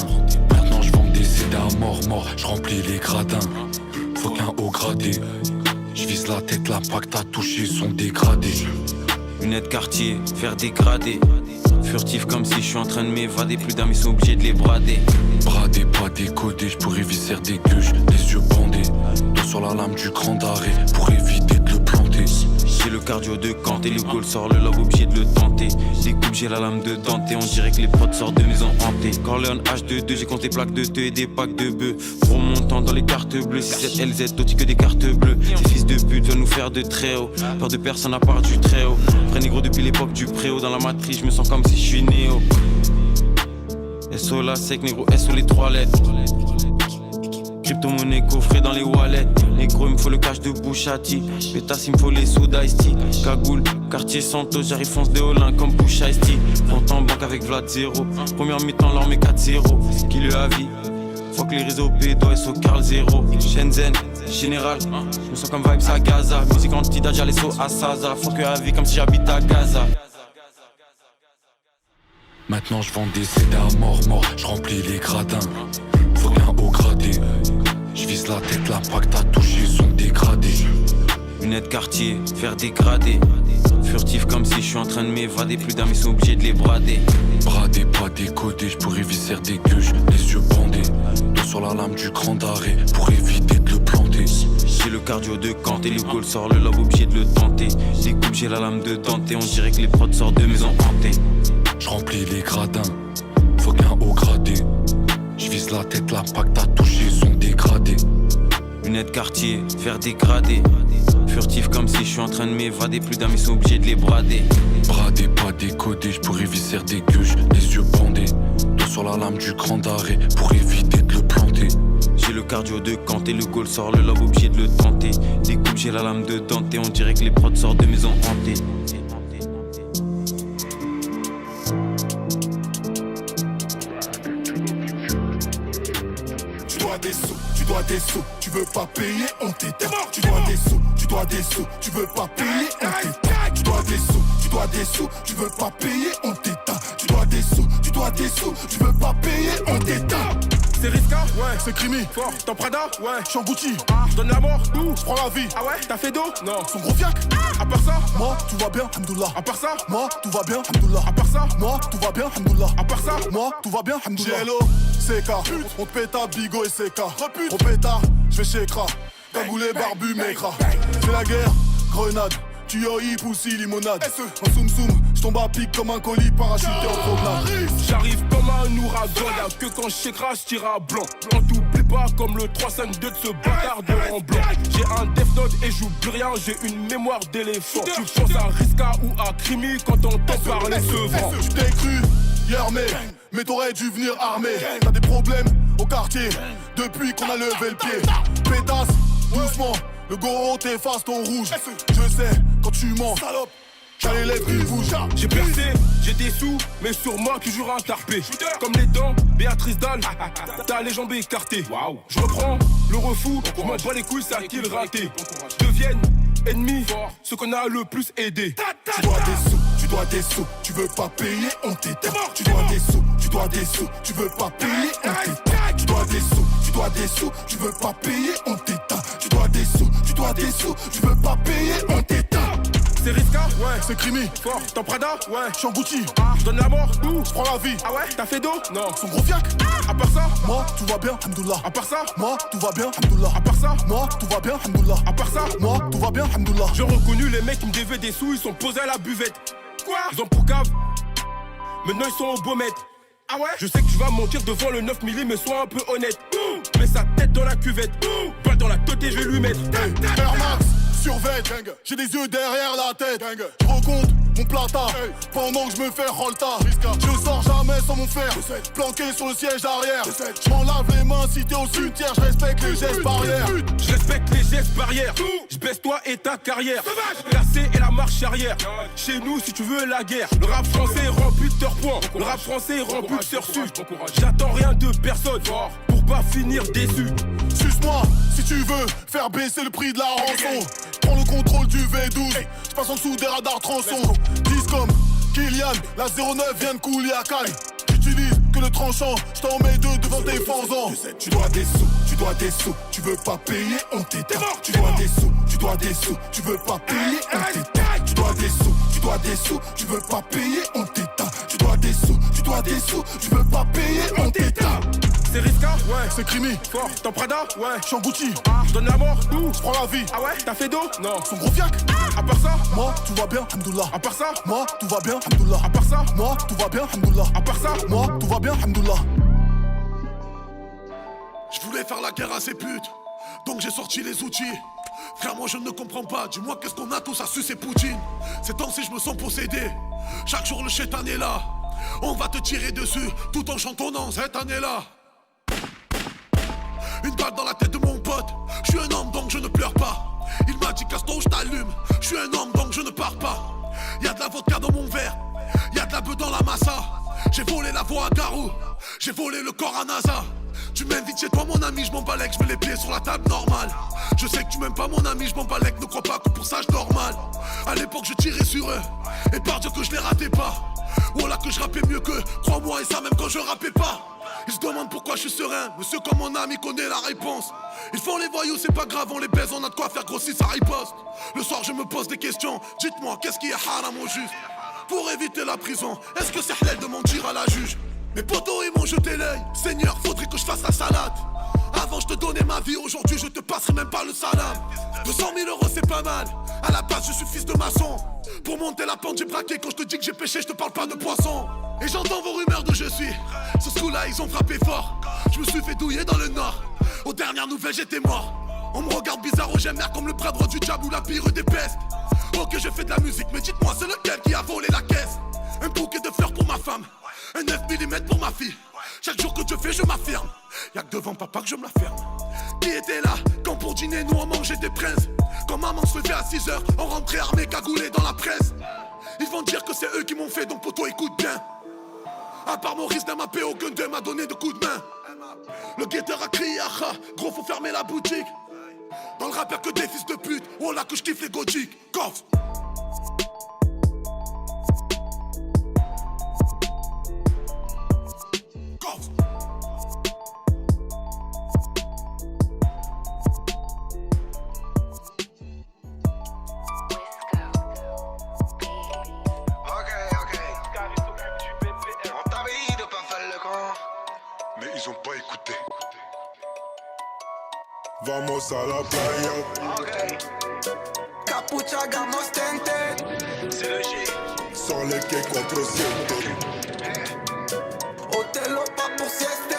Maintenant je vends des CD à mort, je remplis les gradins. Faut qu'un haut gradé, je vise la tête, l'impact à toucher sont dégradés. Lunettes quartier, faire dégrader. Furtif comme si je suis en train de m'évader. Plus d'amis sont obligés de les brader. Bradé, pas décodé, j'pourrais visser des gueuches, les yeux bandés. Dos sur la lame du grand arrêt, pour éviter de le planter. J'ai le cardio de Kanté, le goal sort le lobe, obligé de le tenter. Découpe, j'ai la lame de Dante, on dirait que les potes sortent de maison hantée. Corleone H22, j'ai compté plaques de te et des packs de bœufs. Remontant dans les cartes bleues, 6-7 LZ, d'autres que des cartes bleues. Ces fils de pute veulent nous faire de très haut. Peur de personne à part du très haut. Vrai négro depuis l'époque du préau, dans la matrice, je me sens comme si je suis néo. SO la sec, négro, SO les 3 lettres. Crypto-monnaie coffrée dans les wallets. Négro, il me faut le cash de Bouchati. Pétasse, il me faut les sous d'Ice-T. Cagoule, quartier Santos, j'arrive fonce des Olins comme Bush Ice-T. Compte en banque avec Vlad 0. Première mi-temps, leur met 4-0. Qui le avis? Faut que les réseaux pédos, SO Carl 0. Shenzhen, Général. Je me sens comme vibes à Gaza. Musique anti-Daja, les sauts à Saza. Faut que avis comme si j'habite à Gaza. Maintenant je vends des CD à mort, je remplis les gradins. Faut qu'un haut gradé, je vise la tête, l'impact à toucher sont dégradés. Lunettes quartier, faire dégrader. Furtif comme si je suis en train de m'évader. Plus d'amis sont obligés de les brader. Bradé, pas décodé, j'pourrais visser des gueuches, les yeux bandés. Dos sur la lame du grand arrêt, pour éviter de le planter. J'ai le cardio de Kanté, le goal sort le lobe, obligé de le tenter. Découpe, j'ai la lame de Dante, on dirait que les prods sortent de maison hantée. Je remplis les gradins, faut qu'un haut gradé. Je vise la tête, l'impact à toucher sont dégradés. Lunettes quartier, faire dégrader. Furtif comme si je suis en train de m'évader. Plus d'amis sont obligés de les brader. Bradé, pas décodé, j'pourrais visser des gueuches, les yeux bandés. Dos sur la lame du grand arrêt pour éviter de le planter. J'ai le cardio de Kanté, le goal sort, le lobe obligé de le tenter. Découpe, j'ai la lame de Dante, on dirait que les prods sortent de maison hantée. Tu dois des sous, tu veux pas payer, on t'éteint. Tu dois des sous, tu veux pas payer, on t'éteint. Tu dois des sous, tu veux pas payer, on t'éteint. Tu dois des sous, tu veux pas payer, on t'éteint. C'est Riska, ouais, c'est Crimi. Fort, t'en Prada, ouais, j'suis en Gucci. J'donne la mort, j'prends la vie. Ah ouais, t'as fait d'eau? Non, son gros fiac. À part ça, moi, tout va bien, hamdoullah. À part ça, moi, tout va bien, hamdoullah. À part ça, moi, tout va bien, hamdoullah. À part ça, moi, tout va bien, hamdoullah. Hello, CK, on te péta, Bigo et CK. On péta, j'vais chez Kra. Cagoulé, barbu, mécra. C'est la guerre, grenade. Tuyoi, poussi, limonade. En soum soum, j'tombe à pic comme un colis parachuté en promenade. J'arrive comme un ouragan, y'a que quand j'écrase, j'tire à blanc. On t'oublie pas comme le 352 de ce bâtard de rang blanc. J'ai un Death Note et j'oublie rien, j'ai une mémoire d'éléphant. Tu penses à Riska ou à Crimi quand on t'entend parler ce vent. Tu t'es cru hier mais t'aurais dû venir armé. T'as des problèmes au quartier depuis qu'on a levé le pied. Pétasse, doucement, le goro t'efface ton rouge. Je sais, quand tu mens, salope, j'ai les lèvres qui bougent. J'ai percé, j'ai des sous, mais sur moi toujours un tarpé. Comme les dents, Béatrice Dalle, t'as les jambes écartées. Je reprends le refou, je m'en bats les couilles, ça qu'il raté. Deviennent ennemis, ceux qu'on a le plus aidé. Tu dois des sous, tu veux pas payer, on t'éteint. Tu dois des sous, tu veux pas payer, on t'éteint. Tu dois des sous, tu veux pas payer, on t'éteint. Tu dois des sous, tu veux pas payer, on t'éteint. C'est Riska, ouais, c'est Crimi. Fort, t'en Prada, ouais, j'suis en Gucci. J'donne la mort, j'prends la vie. Ah ouais, t'as fait d'eau? Non, son gros fiac. À part ça, moi, tout va bien, hamdoullah. À part ça, moi, tout va bien, hamdoullah. À part ça, moi, tout va bien, hamdoullah. À part ça, moi, tout va bien, hamdoullah. J'ai reconnu les mecs qui me devaient des sous, ils sont posés à la buvette. Quoi? Ils ont pour cave. Maintenant ils sont au Beaumet. Ah ouais? Je sais que tu vas mentir devant le 9 mm, mais sois un peu honnête. Mets sa tête dans la cuvette. Balle dans la tête et je vais lui mettre. Air Max, surveille, j'ai des yeux derrière la tête. Je recompte mon plata pendant que je me fais rolta. Je sors jamais sans mon fer, planqué sur le siège arrière. Je m'en lave les mains si t'es au cimetière, je respecte les gestes barrières. Je respecte les gestes barrières. Je baisse toi et ta carrière. Cassé et la marche arrière. Chez nous si tu veux la guerre. Le rap français rend buteur point. Le rap français rend buteur sud. J'attends rien de personne pour pas finir déçu. Suce-moi si tu veux faire baisser le prix de la rançon. Prends le contrôle du V12, je passe en dessous des radars tronçons. Discom, Kylian, la 09 vient de couler à Cannes. J'utilise que le tranchant, je t'en mets deux devant tes fanzans. Tu dois des sous, tu veux pas payer, on t'éteint. Tu dois des sous, tu veux pas payer, on t'éteint. Tu dois des sous, tu veux pas payer, on t'éteint. Tu dois des sous, tu veux pas payer, on t'éteint. C'est Riska, ouais, c'est Crimi. Fort, t'en Prada, ouais, j'suis en Gucci. J'donne la mort, j'prends la vie. Ah ouais, t'as fait d'eau? Non, son gros fiac. À part ça, moi, tout va bien, hamdoullah. À part ça, moi, tout va bien, hamdoullah. À part ça, moi, tout va bien, hamdoullah. À part ça, moi, tout va bien, hamdoullah. Je voulais faire la guerre à ces putes, donc j'ai sorti les outils. Frère, moi je ne comprends pas, dis-moi qu'est-ce qu'on a tous à sucer Poutine. Ces temps-ci je me sens possédé, chaque jour le chétan est là. On va te tirer dessus, tout en chantonnant cette année-là. Une balle dans la tête de mon pote, je suis un homme donc je ne pleure pas. Il m'a dit Caston je t'allume, je suis un homme donc je ne pars pas. Y'a de la vodka dans mon verre, y'a de la bœuf dans la massa. J'ai volé la voix à Garou, j'ai volé le corps à NASA. Tu m'invites chez toi mon ami, je m'en balèque, je mets les pieds sur la table normale. Je sais que tu m'aimes pas mon ami, je m'en balèque, ne crois pas que pour ça je normal. À l'époque je tirais sur eux, et par Dieu que je les ratais pas. Voilà que je rappais mieux qu'eux, crois-moi et ça même quand je rappais pas. Ils se demandent pourquoi je suis serein, monsieur comme mon ami connaît la réponse. Ils font les voyous, c'est pas grave, on les baise, on a de quoi faire grossir sa riposte. Le soir je me pose des questions, dites-moi qu'est-ce qui est haram au juste. Pour éviter la prison, est-ce que c'est halal de mentir à la juge? Mes potos ils m'ont jeté l'œil, Seigneur faudrait que je fasse la salade. Avant je te donnais ma vie, aujourd'hui je te passerai même pas le salam. 200 000 euros c'est pas mal, à la base je suis fils de maçon. Pour monter la pente j'ai braqué, quand je te dis que j'ai pêché je te parle pas de poisson. Et j'entends vos rumeurs de je suis, ce coup là ils ont frappé fort. Je me suis fait douiller dans le nord, aux dernières nouvelles j'étais mort. On me regarde bizarre, j'aime l'air comme le bras droit du diable ou la pire des pestes. Ok, je fais de la musique, mais dites-moi, c'est lequel qui a volé la caisse? Un bouquet de fleurs pour ma femme, un 9 mm pour ma fille. Chaque jour que je fais, je m'affirme. Y'a que devant papa que je me la ferme. Qui était là quand pour dîner nous on mangeait des princes? Quand maman se levait à 6h, on rentrait armé cagoulé dans la presse. Ils vont dire que c'est eux qui m'ont fait, donc poto écoute bien. À part Maurice d'un mappé, aucun d'eux m'a donné de coup de main. Le guetteur a crié aha, gros faut fermer la boutique. Dans le rappeur que des fils de pute, oh là que je kiffe les gothiques. Coffre. Ils ont pas écouté. Vamos a la playa. Okay. Capucha gamos tente. C'est le G. Sans les quais 4-7. Otelo pas pour sieste.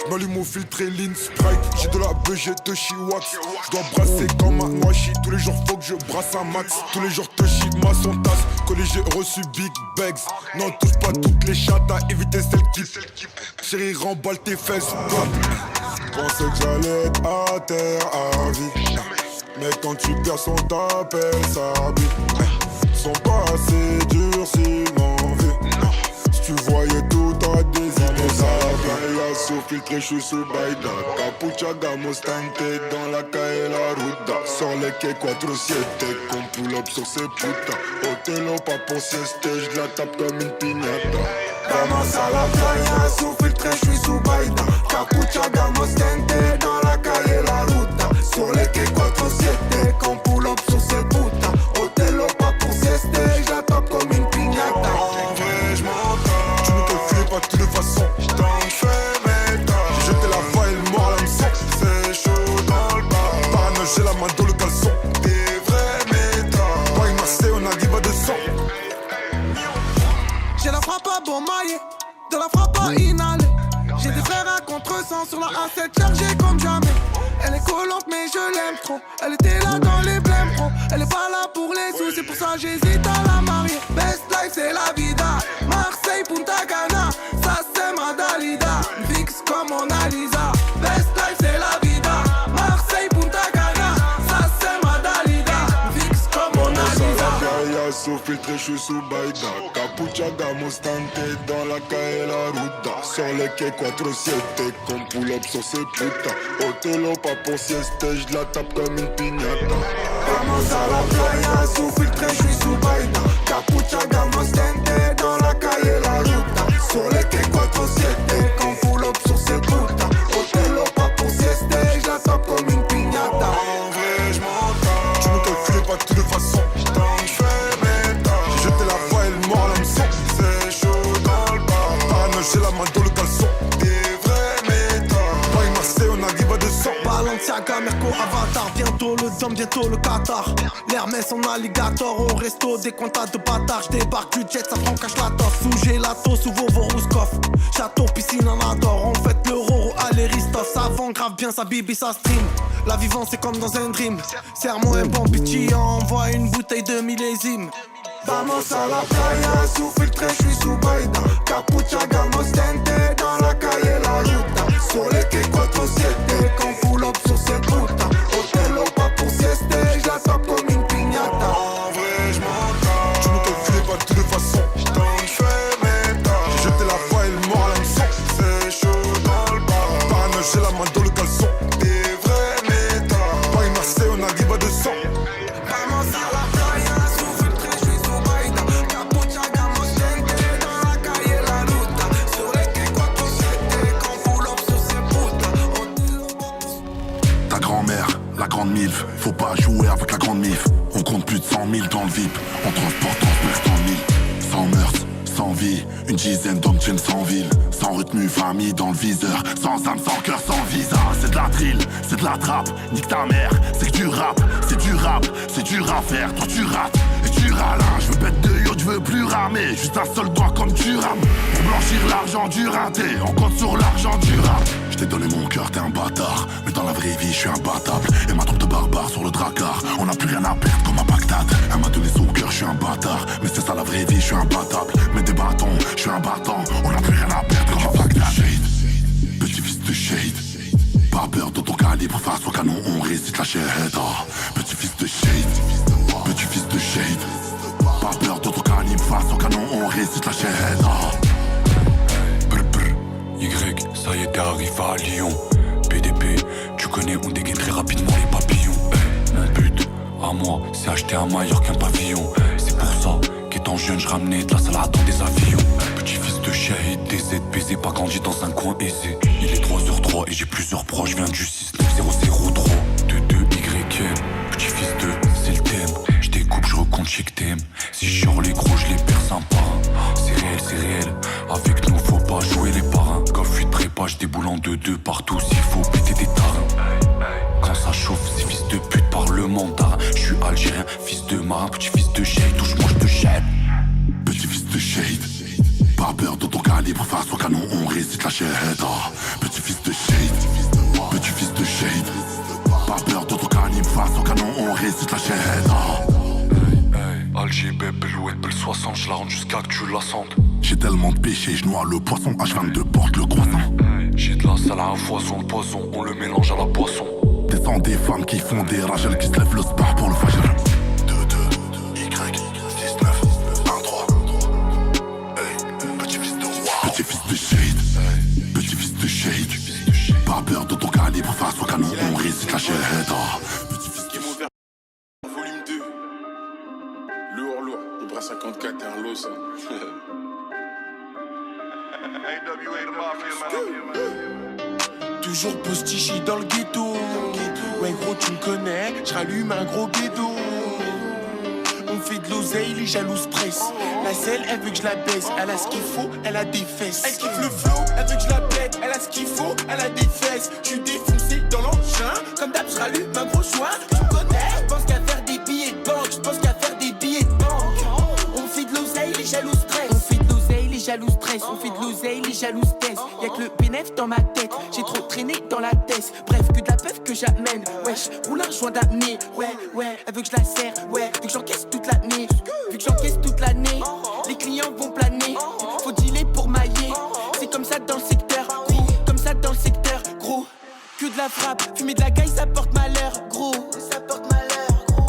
J'm'allume au filtre et lean strike. J'ai de la BG de Chiwax. J'dois brasser comme un Noachi. Tous les jours faut que je brasse un max. Tous les jours Toshi ma son tasse. Collé j'ai reçu big bags. Non touche pas toutes les chattes à éviter celles qui chérie remballe tes fesses. Pensais que j'allais être à terre à vie. Mais quand tu perds son t'appelle sa vie. Sont pas assez durs s'ils m'en veulent. Si tu voyais tout à des idées, ça va. Sous filtre, je suis sous Baïda. Capucha gamos tente dans la calle la ruta. Sur les quais 4-7, qu'on pull up sur ces putas. Otelo pas pour sieste, je la tape comme une piñata. Vamos a la playa, sous filtre, je suis sous Baïda. Capucha gamos tente dans la calle la ruta. Sur les quais 4-7, qu'on pull up sur ces putas. Otelo pas pour sieste, je la tape comme une piñata. En vrai, j'm'entends. Tu ne te fais pas de toute façon. J't'en fais. J'ai la main dans le caleçon. Des vrais méta. Paris Marseille, on arrive à 200. J'ai la frappe à bon maillet, de la frappe à inhaler. J'ai des frères à contre-sens sur la A7 chargée comme jamais. Elle est collante mais je l'aime trop. Elle était là dans les blèmes pro. Elle est pas là pour les sous, c'est pour ça j'hésite à la marier. Best life c'est la vida. Marseille, Punta Cana, ça c'est ma Dalida. Fixe comme Mona Lisa. Best life c'est la vida. Marseille, Punta Cana, ça c'est ma Dalida. Fixe comme Mona Lisa. Sous filtre, je suis sous Baïda. Capucha gamos tente dans la calle la ruta. Sur les quais 4-7, qu'on pull up sur ces putas. Otelo pas pour sieste, je la tape comme une piñata. Vamos a la playa, sous filtre, je suis sous Baïda. Capucha gamos tente dans la calle la ruta. Sur les quais 4-7, qu'on pull up sur ces putas. Otelo pas pour sieste, je la tape comme une piñata. En vrai, j'm'entends. Tu ne te fais pas de toute façon. J'ai la main dans le caleçon. Des vrais méta. Paris Marseille, on arrive à 200. Balenciaga, Merco, Avatar. Bientôt le Dom, bientôt le Qatar. L'Hermès en alligator. Au resto, des comptas de bâtards. J'débarque du jet, ça prend cache la tosse. Sous gelato, sous Vovo Rouskov. Château, piscine, en adore. On fête le Roro, allez Ristov. Ça vend grave bien, sa bibi, ça stream. La vivance, c'est comme dans un dream. Serre-moi un bon bitchy, envoie une bouteille de millésime. Vamos a la playa, sous filtre, je suis sous Baïda. Capucha gamos tente dans la calle la ruta. Sur les quais 4-7, qu'on pull up sur cette puta. Otelo pas pour sieste, je la tape comme une piñata. En vrai, j'm'entends. Tu ne te fais pas de toute façon. J't'en fais méta. J'ai jeté la voix et le mort à l'hameçon. C'est chaud dans le bar. Parano, j'ai la main dans le caleçon. Des vrais méta. Paris Marseille, on arrive à 200. Vamos a la playa, sous filtre, je suis sous Baïda. Capucha gamos tente dans la calle la ruta. Sur les quais 4-7, qu'on pull up sur ces putas. Ta grand-mère, la grande milf, faut pas jouer avec la grande mif. On compte plus de 100 000 dans le VIP, on transporte 900 000. Sans meurtre, sans vie. vie, une dizaine d'hommes tiennent sans ville. Sans retenue, famille dans le viseur. Sans âme, sans cœur, sans visa. C'est de la drill, c'est de la trappe. Nique ta mère, c'est que du rap. C'est du rap, c'est dur à faire. Toi tu rates et tu râles. Je veux bête de yacht, je veux plus ramer. Juste un seul doigt comme tu rames. Pour blanchir l'argent du raté, on compte sur l'argent du rap. Je t'ai donné mon cœur, t'es un bâtard. Mais dans la vraie vie, je suis imbattable. Et ma troupe de barbares sur le dracard. On n'a plus rien à perdre comme à Bagdad. Elle m'a donné son cœur, je suis un bâtard. Mais c'est ça la vraie vie, je suis imbattable. Mais des bâtons, je suis un battant. On n'a plus rien à perdre comme à Bagdad. Petit fils de shade. Pas peur de ton calibre, face au canon, on récite la shahada. Petit fils de shade. Petit fils de shade. Pas peur de ton calibre, face au canon, on récite la shahada. Y, ça y est, t'es arrivé à Lyon. PDP, tu connais, on dégaine très rapidement les papillons. Mon but, à moi, c'est acheter un maillot qu'un pavillon. C'est pour ça qu'étant jeune, je ramenais de la salade dans des avions. Petit fils de shahid, DZ, baisé, pas grandi dans un coin aisé. Il est 3h03 et j'ai plusieurs proches, je viens du 69003. 22 YM, petit fils de, c'est le thème. Je découpe, je recompte, chic thème. Si je les gros, je les perds sympa. C'est réel, avec nous faut pas jouer les parrains. Quand je suis de prépa, je déboule en 2-2 partout s'il faut péter des tarins. Quand ça chauffe, c'est fils de pute par le mandarin. Je suis algérien, fils de marin, petit fils de shade, touche-moi, je te jette. Petit fils de shade. Pas peur de ton calibre, face au canon, on récite la shahada. Petit fils de shade. Petit fils de shade. Pas peur de ton calibre, face au canon, on récite la shahada. Alger, bébé, le 60, je la rentre jusqu'à que tu la sentes. J'ai tellement de péché, je noie le poisson, H22 porte le croissant. J'ai de la salle à un foison, le poison, on le mélange à la poisson. Descends des femmes qui font des rages, elles qui se lèvent le spar pour le fajr. 2, Y, 19, 13. Petit fils de roi. Petit fils de shade. Petit fils de shade. Pas peur de ton calibre, face au canon, on récite la shahada. Petit fils de shade. Volume 2. Lourd. Le bras 54, t'es un lot ça. Toujours postichi dans le ghetto. Ouais gros tu me connais, j'rallume un gros bédo. On fait de l'oseille, les jaloux stress. La selle, elle veut que je la baisse. Elle a ce qu'il faut, elle a des fesses. Elle kiffe le flow, elle veut que je la pète. Elle a ce qu'il faut, elle a des fesses. J'suis défoncé dans l'engin. Comme d'hab, j'rallume un gros choix. Tu me connais, j'pense qu'à faire des billets de banque. J'pense qu'à faire des billets de banque. On fait de l'oseille, les jaloux stress. On fait de l'oseille, les jaloux stress. On fait de l'oseille, les jaloux stress. Y'a que le bénéf dans ma tête. J'ai trop traîné dans la tête. Bref, que de la peuf que j'amène. Wesh, roule un joint d'année. Ouais, elle veut que je la serre. Ouais, vu que j'encaisse toute l'année. Vu que j'encaisse toute l'année. Les clients vont planer. Faut dealer pour mailler. C'est comme ça dans le secteur. Gros, comme ça dans le secteur. Gros, que de la frappe. Fumer de la caille, ça porte malheur. Gros, ça porte malheur. Gros.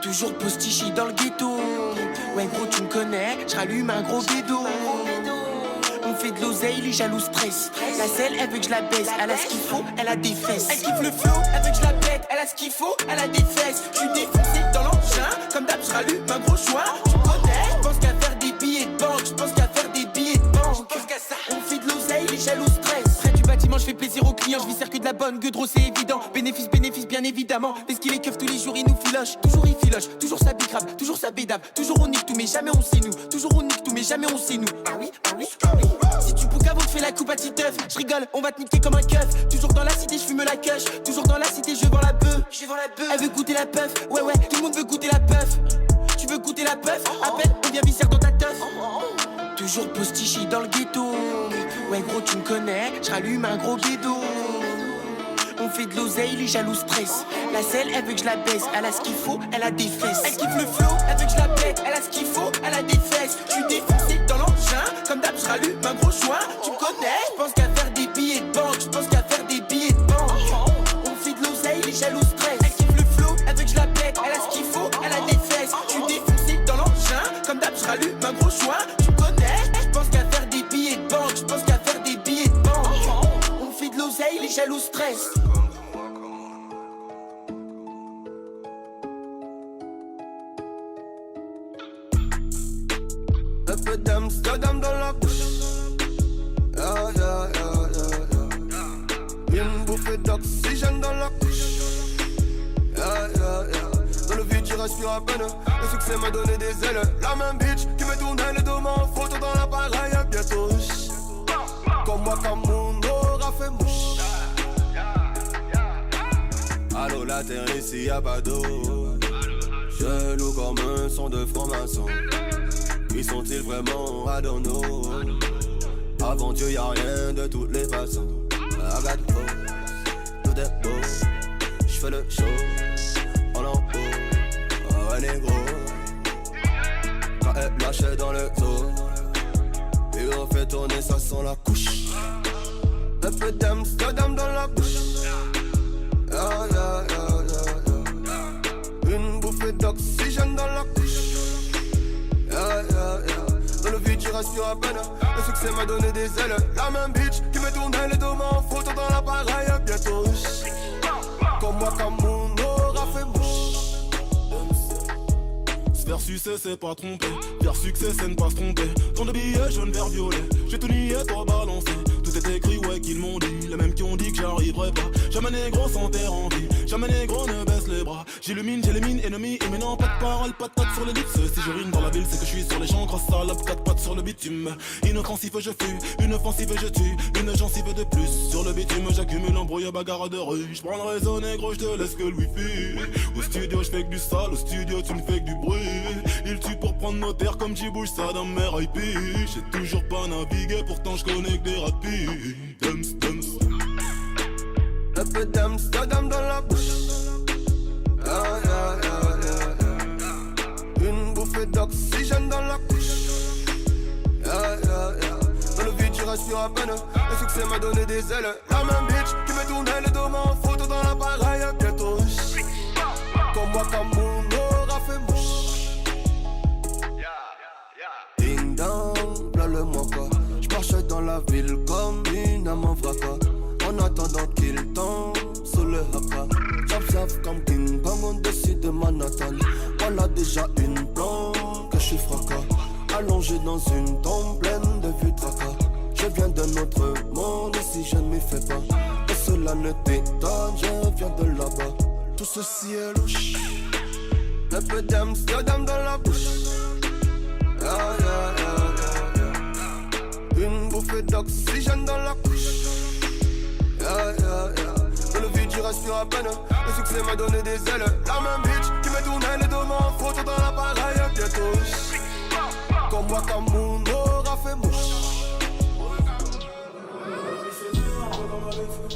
Toujours postichi dans le ghetto. Ouais, gros, tu me connais. J'rallume un gros bédo. On fait de l'oseille, les jaloux stress. La selle, elle veut que je la baisse. Elle a ce qu'il faut, elle a des fesses. Elle kiffe le flow, elle veut que je la pète. Elle a ce qu'il faut, elle a des fesses. J'suis défoncé dans l'engin. Comme d'hab, j'rallume un gros choix. Tu connais, j'pense qu'à faire des billets de banque. J'pense qu'à faire des billets de banque. On fait de l'oseille, les jaloux stress. Près du bâtiment, j'fais plaisir aux clients. J'vis que de la bonne gueudreau, c'est évident. Bénéfice, bien évidemment. Parce qu'il est keuf tous les jours, il nous filoche. Toujours il filoche, toujours ça bicrave, toujours ça bédave. Toujours on nique tout, mais jamais on sait nous. Toujours on nique tout, mais jamais on sait nous. Ah oui. Si tu bouges avant, fais la coupe à petite teuf. J'rigole, on va te niquer comme un keuf. Toujours dans la cité, j'fume la cush. Toujours dans la cité, je vends la bœuf. Elle veut goûter la puff. Ouais, tout le monde veut goûter la puff. Tu veux goûter la puff? Appelle, on vient viscère dans ta teuf. Toujours postichi dans le ghetto. Ouais, gros, tu me connais. J'rallume un gros bédo. On fait de l'oseille, les jaloux stress. La selle, elle veut que je la baisse. Elle a ce qu'il faut, elle a des fesses. Elle kiffe le flow, elle veut que je la pète. Elle a ce qu'il faut, elle a des fesses. J'suis défoncé dans l'engin. Comme d'hab, j'rallume un gros choix. Tu me connais, j'pense qu'à faire des billets de banque. J'pense qu'à faire des billets de banque. On fait de l'oseille, les jaloux stress. Elle kiffe le flow, elle veut que je la pète. Elle a ce qu'il faut, elle a des fesses. J'suis défoncé dans l'engin. Comme d'hab, j'rallume un gros choix. Tu me connais, j'pense qu'à faire des billets de banque. J'pense qu'à faire des billets de banque. On fait de l'oseille, les jaloux stress. Un peu d'Amsterdam dans la bouche. Une bouffée d'oxygène dans la couche. Dans le vide, respire à peine. Le succès m'a donné des ailes. La même bitch qui me tournait le dos en photo dans l'appareil. Bientôt, comme moi, Camoun aura fait mouche. Allô, la terre ici y'a pas d'eau. Je loue comme un son de franc-maçon. Qui sont-ils vraiment à Dono? Avant Dieu y'a rien de toutes les façons. I got hoes, tout est beau. J'fais le show, en haut. Oh ouais négro. Quand elle lâchait dans le zoo. Et on fait tourner ça sans la couche. Un peu d'Amsterdam dans la bouche. Yeah, yeah, yeah, yeah. Une bouffée d'oxygène dans la couche. Yeah, yeah, yeah. Dans le vide, je respire à peine. Le succès m'a donné des ailes. La même bitch qui me tournait le dos en photo dans l'appareil. Bientôt, comme moi, Camoun aura fait mouche. Se faire sucer, c'est pas tromper. Faire succès, c'est ne pas se tromper. Tant de billets jaune, vert, violet. J'ai tout nié, toi balancé. Tout est écrit, ouais, qu'ils m'ont dit. Les mêmes qui ont dit que j'arriverai pas. Jamais négro sans terre en vie. Jamais négro ne baisse les bras. J'illumine, j'élimine, ennemi. Et maintenant, pas de parole, pas de patte sur le lips. Si je rime dans la ville, c'est que je suis sur les gens. Grosse salope, 4 pattes sur le bitume. Inoffensif, je fuis. Une offensive, je tue. Une gencive de plus. Sur le bitume, j'accumule embrouille, bagarre de rue. J'prends le réseau négro, j'te laisse que le wifi. Au studio, j'fais que du sale. Au studio, tu me fais que du bruit. Il tue pour prendre nos terres comme j'y bouge ça dans mes IP. J'ai toujours pas navigué, pourtant j'connais que des rapides. Un peu d'Amsterdam dans la bouche. Yeah, yeah, yeah, yeah. Une bouffée d'oxygène dans la couche. Yeah, yeah, yeah. Dans le vide, je respire à peine. Le succès m'a donné des ailes. La même bitch qui me tournait le dos en photo dans l'appareil. Bientôt, comme moi, Camoun aura fait mouche. Ding dong, là le moi quoi. J'marche dans la ville comme une âme en vraca. En attendant qu'il tombe sous le haka. J'observe comme King Kong au-dessus de Manhattan. Voilà déjà une blonde que je suis fracas. Allongé dans une tombe pleine de vues tracas. Je viens d'un autre monde et si je ne m'y fais pas. Et cela ne t'étonne, je viens de là-bas. Tout ceci est louche. Un peu d'Amsterdam dans la bouche. Yeah, yeah, yeah, yeah, yeah. Une bouffée d'oxygène dans la couche. Yeah, yeah, yeah. Dans le vide, je respire à peine. Le succès m'a donné des ailes. La même bitch qui me tournait le dos en photo dans l'appareil. Bientôt, comme moi, Camoun aura fait mouche.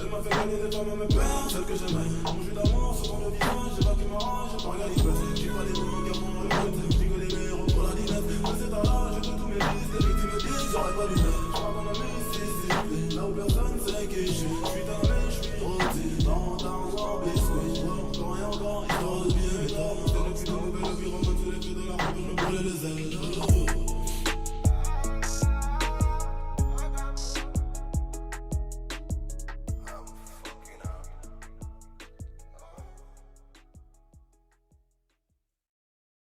Elle m'a fait gagner des femmes à mes pères, celles que j'aimais. Mon jus d'amour sur ton visage, j'ai pas qui m'arrange, j'ai pas regardé passer. J'ai pas les mots, car mon regrette. J'ai que les meilleurs pour la dinette. Je sais à l'âge, j'ai tous mes fils, les victimes me disent, j'aurais pas dû naître. Je crois qu'on a mis Mississippi, là où personne sait qui je suis. Je suis damé, je suis rôti, dans un biscuit. Je vois encore et encore, histoire de bien. C'est le plus mauvais, le plus roman, c'est l'effet de la route, je me brûlais les ailes.